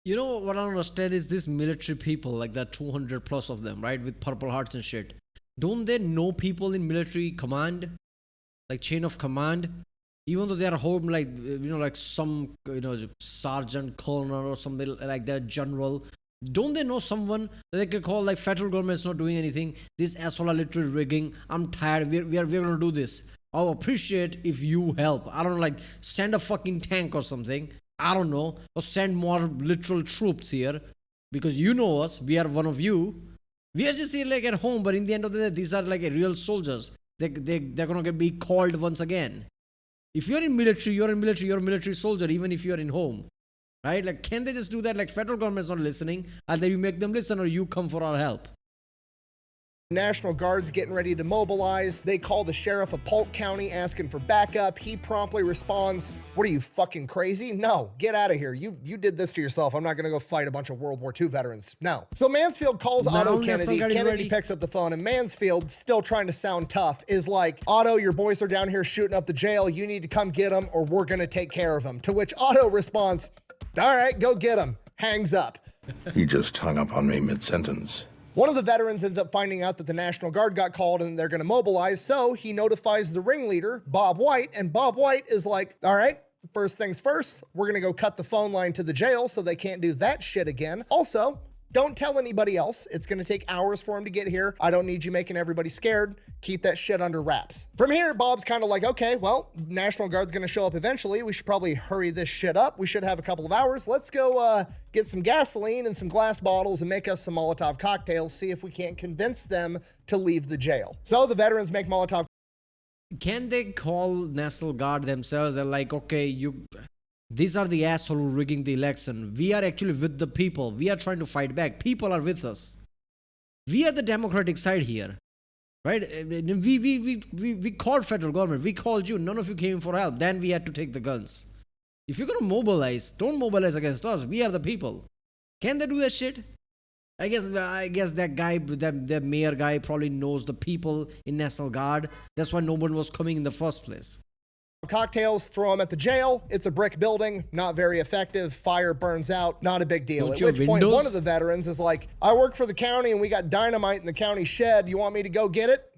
You know what I don't understand is this military people, like that 200 plus of them, right? With Purple Hearts and shit. Don't they know people in military command? Like chain of command? Even though they are home, like, you know, like some, you know, sergeant, colonel or something like that, general, Don't they know someone that they could call, like, federal government's not doing anything? This asshole are literally rigging. I'm tired. We're going to do this. I'll appreciate if you help. I don't know, like, send a fucking tank or something. I don't know. Or send more literal troops here. Because you know us. We are one of you. We are just here like at home. But in the end of the day, these are like real soldiers. They're going to be called once again. If you're in military, you're a military soldier, even if you're in home. Right? Like, can they just do that? Like, federal government's not listening. Either you make them listen or you come for our help. National Guard's getting ready to mobilize. They call the sheriff of Polk County asking for backup. He promptly responds, "What are you, fucking crazy? No, get out of here. You did this to yourself. I'm not going to go fight a bunch of World War II veterans. No." So Mansfield calls Otto Kennedy. Kennedy picks up the phone, and Mansfield, still trying to sound tough, is like, "Otto, your boys are down here shooting up the jail. You need to come get them or we're going to take care of them." To which Otto responds, "All right, go get them." Hangs up. He just hung up on me mid-sentence. One of the veterans ends up finding out that the National Guard got called and they're going to mobilize, so he notifies the ringleader, Bob White, and Bob White is like, "All right, first things first, we're going to go cut the phone line to the jail so they can't do that shit again. Also, don't tell anybody else. It's going to take hours for him to get here. I don't need you making everybody scared. Keep that shit under wraps." From here, Bob's kind of like, okay, well, National Guard's going to show up eventually. We should probably hurry this shit up. We should have a couple of hours. Let's go get some gasoline and some glass bottles and make us some Molotov cocktails, see if we can't convince them to leave the jail. So the veterans make Molotov. Can they call National Guard themselves? They're like, okay, these are the assholes who are rigging the election. We are actually with the people. We are trying to fight back. People are with us. We are the Democratic side here. Right? We called federal government. We called you. None of you came for help. Then we had to take the guns. If you're going to mobilize, don't mobilize against us. We are the people. Can they do that shit? I guess that guy, that mayor guy probably knows the people in National Guard. That's why no one was coming in the first place. Cocktails, throw them at the jail. It's a brick building, not very effective. Fire burns out, not a big deal. Don't At you which have point, windows? one of the veterans is like, "I work for the county and we got dynamite in the county shed. You want me to go get it?"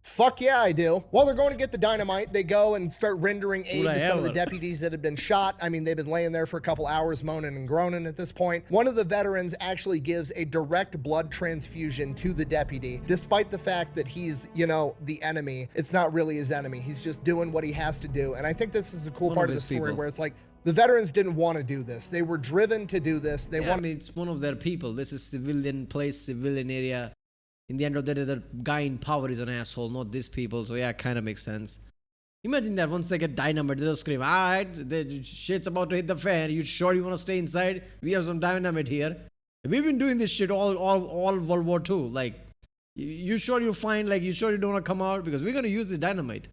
Fuck yeah, I do. While they're going to get the dynamite, they go and start rendering aid to some of the deputies that have been shot. I mean, they've been laying there for a couple hours moaning and groaning at this point. One of the veterans actually gives a direct blood transfusion to the deputy, despite the fact that he's, the enemy. It's not really his enemy. He's just doing what he has to do. And I think this is a cool part of the story where it's like, the veterans didn't want to do this. They were driven to do this. I mean, it's one of their people. This is civilian place, civilian area. In the end of the day, the guy in power is an asshole, not these people. So yeah, kind of makes sense. Imagine that once they get dynamite, they'll scream, "All right, the shit's about to hit the fan. You sure you want to stay inside? We have some dynamite here. We've been doing this shit all World War II. Like, you sure you're fine? Like, you sure you don't want to come out? Because we're going to use this dynamite."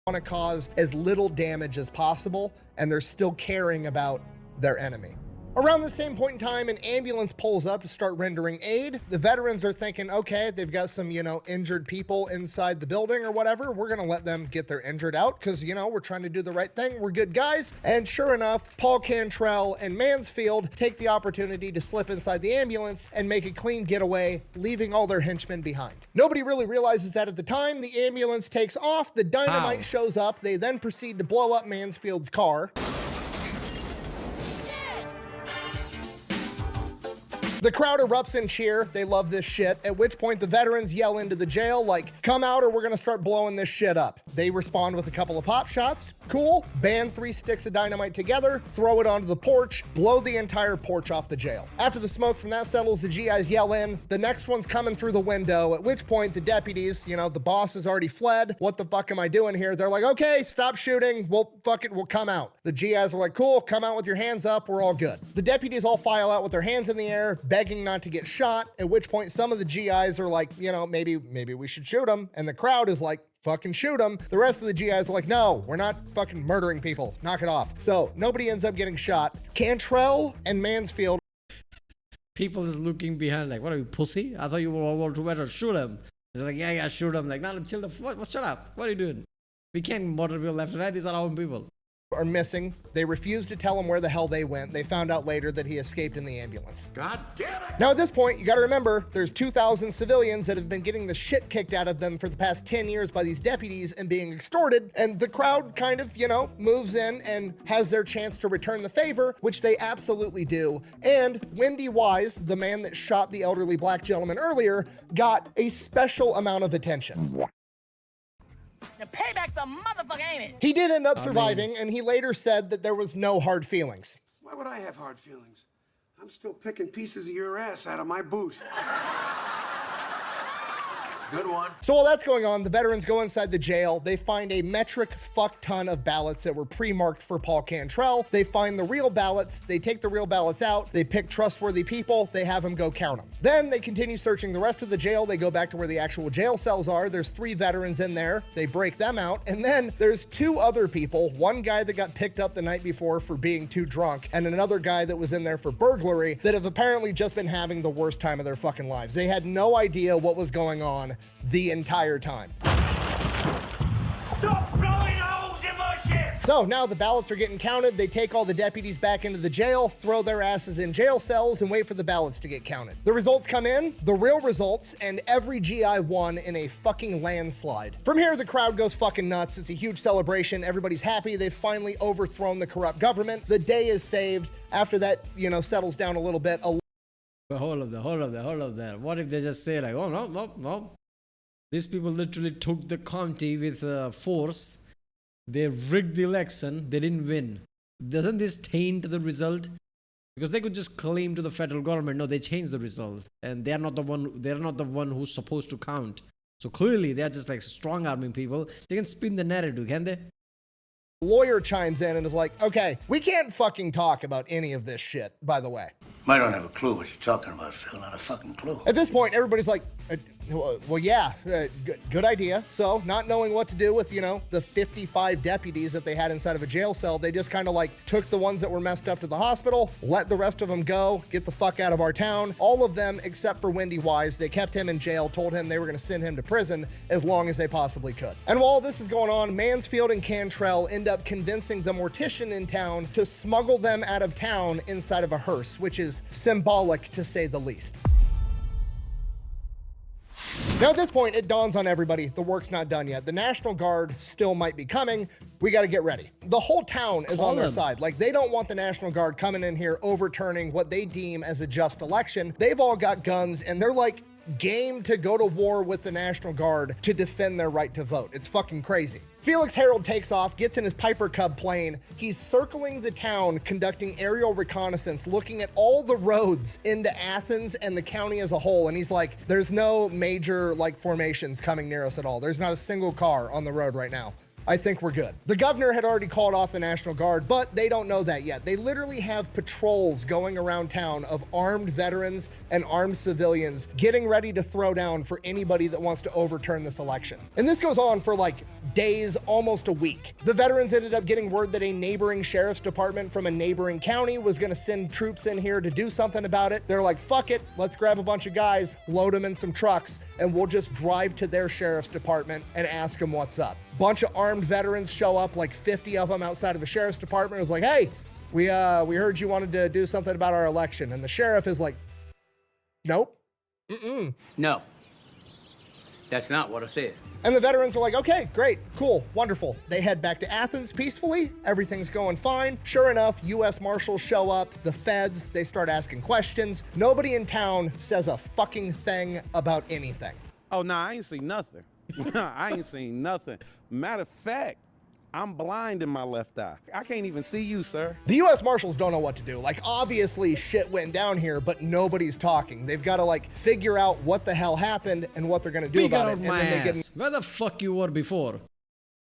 Want to cause as little damage as possible, and they're still caring about their enemy. Around the same point in time, an ambulance pulls up to start rendering aid. The veterans are thinking, okay, they've got some, injured people inside the building or whatever. We're going to let them get their injured out because, we're trying to do the right thing. We're good guys. And sure enough, Paul Cantrell and Mansfield take the opportunity to slip inside the ambulance and make a clean getaway, leaving all their henchmen behind. Nobody really realizes that at the time. The ambulance takes off. The dynamite shows up. They then proceed to blow up Mansfield's car. The crowd erupts in cheer. They love this shit. At which point the veterans yell into the jail like, "Come out or we're gonna start blowing this shit up." They respond with a couple of pop shots. Cool. Band 3 sticks of dynamite together, throw it onto the porch, blow the entire porch off the jail. After the smoke from that settles, the GIs yell in. The next one's coming through the window, at which point the deputies, the boss has already fled. "What the fuck am I doing here?" They're like, "Okay, stop shooting. We'll come out." The GIs are like, "Cool, come out with your hands up. We're all good." The deputies all file out with their hands in the air, begging not to get shot, at which point some of the GIs are like, maybe we should shoot them. And the crowd is like, fucking shoot them. The rest of the GIs are like, "No, we're not fucking murdering people. Knock it off." So nobody ends up getting shot. Cantrell and Mansfield. People is looking behind like, "What are you, pussy? I thought you were World War II veteran. Shoot him." It's like, yeah, shoot him. Like, "No, chill the fuck. Shut up. What are you doing? We can't murder people left and right. These are our own people." are missing. They refused to tell him where the hell they went. They found out later that he escaped in the ambulance. God damn it! Now at this point, you gotta remember, there's 2,000 civilians that have been getting the shit kicked out of them for the past 10 years by these deputies and being extorted, and the crowd kind of, moves in and has their chance to return the favor, which they absolutely do. And Wendy Wise, the man that shot the elderly black gentleman earlier, got a special amount of attention. The payback's a motherfucker, ain't it? He did end up surviving, and he later said that there was no hard feelings. Why would I have hard feelings? I'm still picking pieces of your ass out of my boot. Good one. So while that's going on, the veterans go inside the jail. They find a metric fuck ton of ballots that were pre-marked for Paul Cantrell. They find the real ballots. They take the real ballots out. They pick trustworthy people. They have them go count them. Then they continue searching the rest of the jail. They go back to where the actual jail cells are. There's 3 veterans in there. They break them out. And then there's 2 other people. One guy that got picked up the night before for being too drunk, and another guy that was in there for burglary, that have apparently just been having the worst time of their fucking lives. They had no idea what was going on the entire time. Stop blowing holes in my ship! So now the ballots are getting counted. They take all the deputies back into the jail, throw their asses in jail cells, and wait for the ballots to get counted. The results come in, the real results, and every GI won in a fucking landslide. From here, the crowd goes fucking nuts. It's a huge celebration. Everybody's happy. They've finally overthrown the corrupt government. The day is saved. After that, settles down a little bit. But hold up there. What if they just say like, oh, no. These people literally took the county with force. They rigged the election. They didn't win. Doesn't this taint the result? Because they could just claim to the federal government, no, they changed the result, and they are not the one. They are not the one who's supposed to count. So clearly, they are just like strong arming people. They can spin the narrative, can they? Lawyer chimes in and is like, okay, we can't fucking talk about any of this shit, by the way. I don't have a clue what you're talking about, Phil. Not a fucking clue. At this point, everybody's like, well, yeah, good idea. So not knowing what to do with, the 55 deputies that they had inside of a jail cell, they just kind of like took the ones that were messed up to the hospital, let the rest of them go, get the fuck out of our town. All of them, except for Wendy Wise, they kept him in jail, told him they were going to send him to prison as long as they possibly could. And while this is going on, Mansfield and Cantrell end up convincing the mortician in town to smuggle them out of town inside of a hearse, which is symbolic to say the least. Now at this point, it dawns on everybody, the work's not done yet. The National Guard still might be coming. We got to get ready. The whole town is on their side. Like, they don't want the National Guard coming in here overturning what they deem as a just election. They've all got guns, and they're like game to go to war with the National Guard to defend their right to vote. It's fucking crazy. Felix Harold takes off, gets in his Piper Cub plane. He's circling the town, conducting aerial reconnaissance, looking at all the roads into Athens and the county as a whole. And he's like, there's no major formations coming near us at all. There's not a single car on the road right now. I think we're good. The governor had already called off the National Guard, but they don't know that yet. They literally have patrols going around town of armed veterans and armed civilians getting ready to throw down for anybody that wants to overturn this election. And this goes on for days, almost a week. The veterans ended up getting word that a neighboring sheriff's department from a neighboring county was gonna send troops in here to do something about it. They're like, fuck it, let's grab a bunch of guys, load them in some trucks, and we'll just drive to their sheriff's department and ask them what's up. Bunch of armed veterans show up, 50 of them outside of the sheriff's department. It was like, hey, we heard you wanted to do something about our election. And the sheriff is like, nope. No, that's not what I said. And the veterans are like, okay, great, cool, wonderful. They head back to Athens peacefully. Everything's going fine. Sure enough, U.S. Marshals show up, the feds, they start asking questions. Nobody in town says a fucking thing about anything. Oh, nah, I ain't seen nothing. I ain't seen nothing. Matter of fact, I'm blind in my left eye. I can't even see you, sir. The U.S. Marshals don't know what to do. Obviously shit went down here, but nobody's talking. They've got to figure out what the hell happened and what they're going to do about it. And then they get... Where the fuck you were before?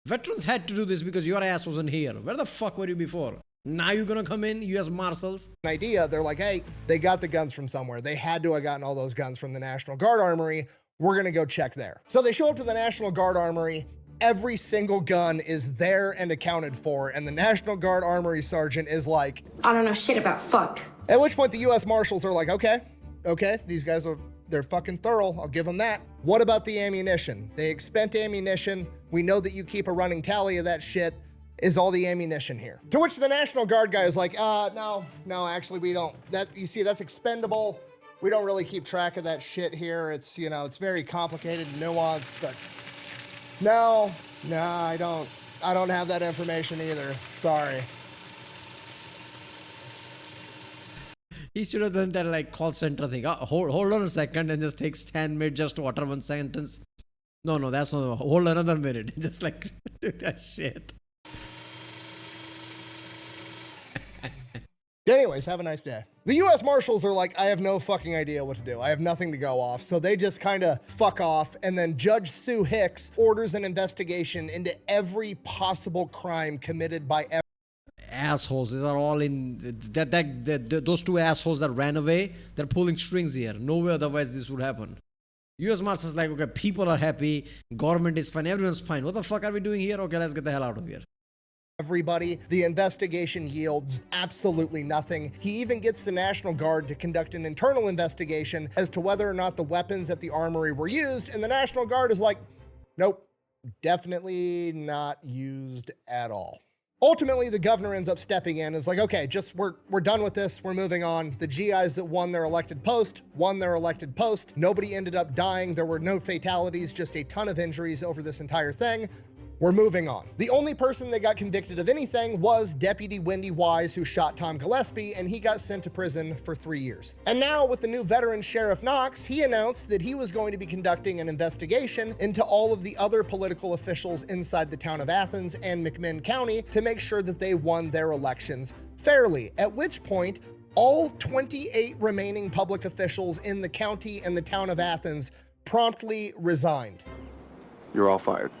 Veterans had to do this because your ass wasn't here. Where the fuck were you before? Now you're gonna come in, U.S. Marshals? An idea, they're like, hey, they got the guns from somewhere. They had to have gotten all those guns from the National Guard Armory. We're gonna go check there. So they show up to the National Guard Armory. Every single gun is there and accounted for, and the National Guard Armory Sergeant is like, I don't know shit about fuck. At which point the U.S. Marshals are like, okay, these guys they're fucking thorough, I'll give them that. What about the ammunition? They expend ammunition. We know that you keep a running tally of that shit. is all the ammunition here. To which the National Guard guy is like, no, actually we don't. You see, that's expendable. We don't really keep track of that shit here. It's, it's very complicated and nuanced. But no, I don't have that information either. Sorry. He should have done that like call center thing. Hold on a second, and just takes 10 minutes just to utter one sentence. No, that's not. Hold another minute. Just like do that shit. Anyways, have a nice day. The U.S. Marshals are like, I have no fucking idea what to do. I have nothing to go off. So they just kind of fuck off. And then Judge Sue Hicks orders an investigation into every possible crime committed by assholes. These are all in those two assholes that ran away. They're pulling strings here. No way otherwise this would happen. U.S. Marshals like, okay, people are happy, government is fine, everyone's fine. What the fuck are we doing here? Okay, let's get the hell out of here. Everybody. The investigation yields absolutely nothing. He even gets the National Guard to conduct an internal investigation as to whether or not the weapons at the armory were used, and the National Guard is like, nope, definitely not used at all. Ultimately, the governor ends up stepping in and is like, okay, we're done with this. We're moving on. The GIs that won their elected post. Nobody ended up dying. There were no fatalities, just a ton of injuries over this entire thing. We're moving on. The only person that got convicted of anything was Deputy Wendy Wise, who shot Tom Gillespie, and he got sent to prison for 3 years. And now with the new veteran Sheriff Knox, he announced that he was going to be conducting an investigation into all of the other political officials inside the town of Athens and McMinn County to make sure that they won their elections fairly, at which point all 28 remaining public officials in the county and the town of Athens promptly resigned. You're all fired.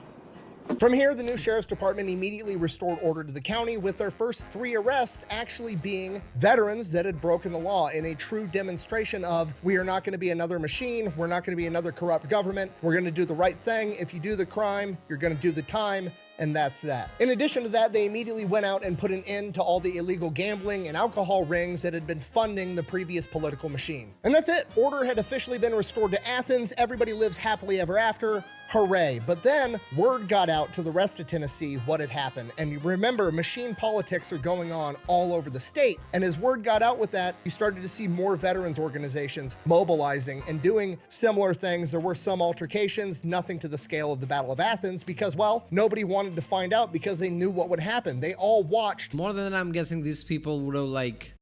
From here, the new sheriff's department immediately restored order to the county, with their first 3 arrests actually being veterans that had broken the law, in a true demonstration of, we are not going to be another machine, we're not going to be another corrupt government, we're going to do the right thing. If you do the crime, you're going to do the time. And that's that. In addition to that, they immediately went out and put an end to all the illegal gambling and alcohol rings that had been funding the previous political machine. And that's it. Order had officially been restored to Athens. Everybody lives happily ever after. Hooray. But then word got out to the rest of Tennessee what had happened. And you remember, machine politics are going on all over the state. And as word got out with that, you started to see more veterans organizations mobilizing and doing similar things. There were some altercations, nothing to the scale of the Battle of Athens, because, well, nobody wanted to find out because they knew what would happen. They all watched. More than I'm guessing these people would have like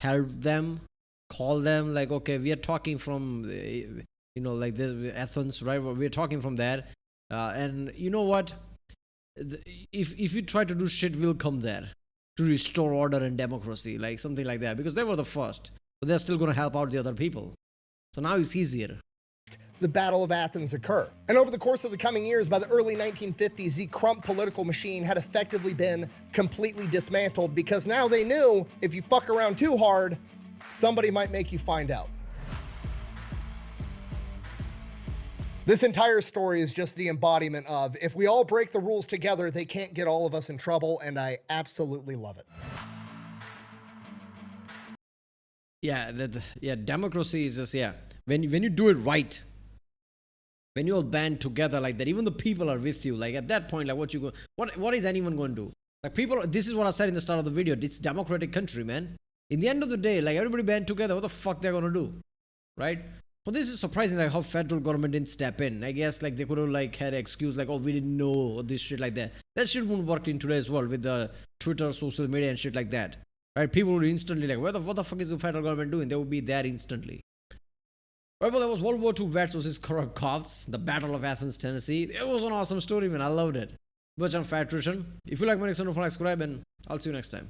helped them, called them like, okay, we are talking from, like this Athens, right? We're talking from that. And you know what? If you try to do shit, we'll come there to restore order and democracy, like something like that, because they were the first, but they're still going to help out the other people. So now it's easier. The Battle of Athens occur. And over the course of the coming years, by the early 1950s, the Crump political machine had effectively been completely dismantled, because now they knew if you fuck around too hard, somebody might make you find out. This entire story is just the embodiment of, if we all break the rules together, they can't get all of us in trouble, and I absolutely love it. Yeah, democracy is just, when you do it right, when you all band together like that, even the people are with you. Like at that point, like what is anyone going to do? Like people, this is what I said in the start of the video. It's a democratic country, man. In the end of the day, like everybody band together, what the fuck they're going to do, right? But this is surprising, like how federal government didn't step in. I guess like they could have like had an excuse like, oh, we didn't know this shit like that. That shit wouldn't work in today's world with the Twitter, social media and shit like that, right? People would instantly like, what the fuck is the federal government doing? They would be there instantly. Right, well, that was World War II vets versus corrupt cops, the Battle of Athens, Tennessee. It was an awesome story, man. I loved it. But I'm Fat Electrician. If you like my next one, subscribe, and I'll see you next time.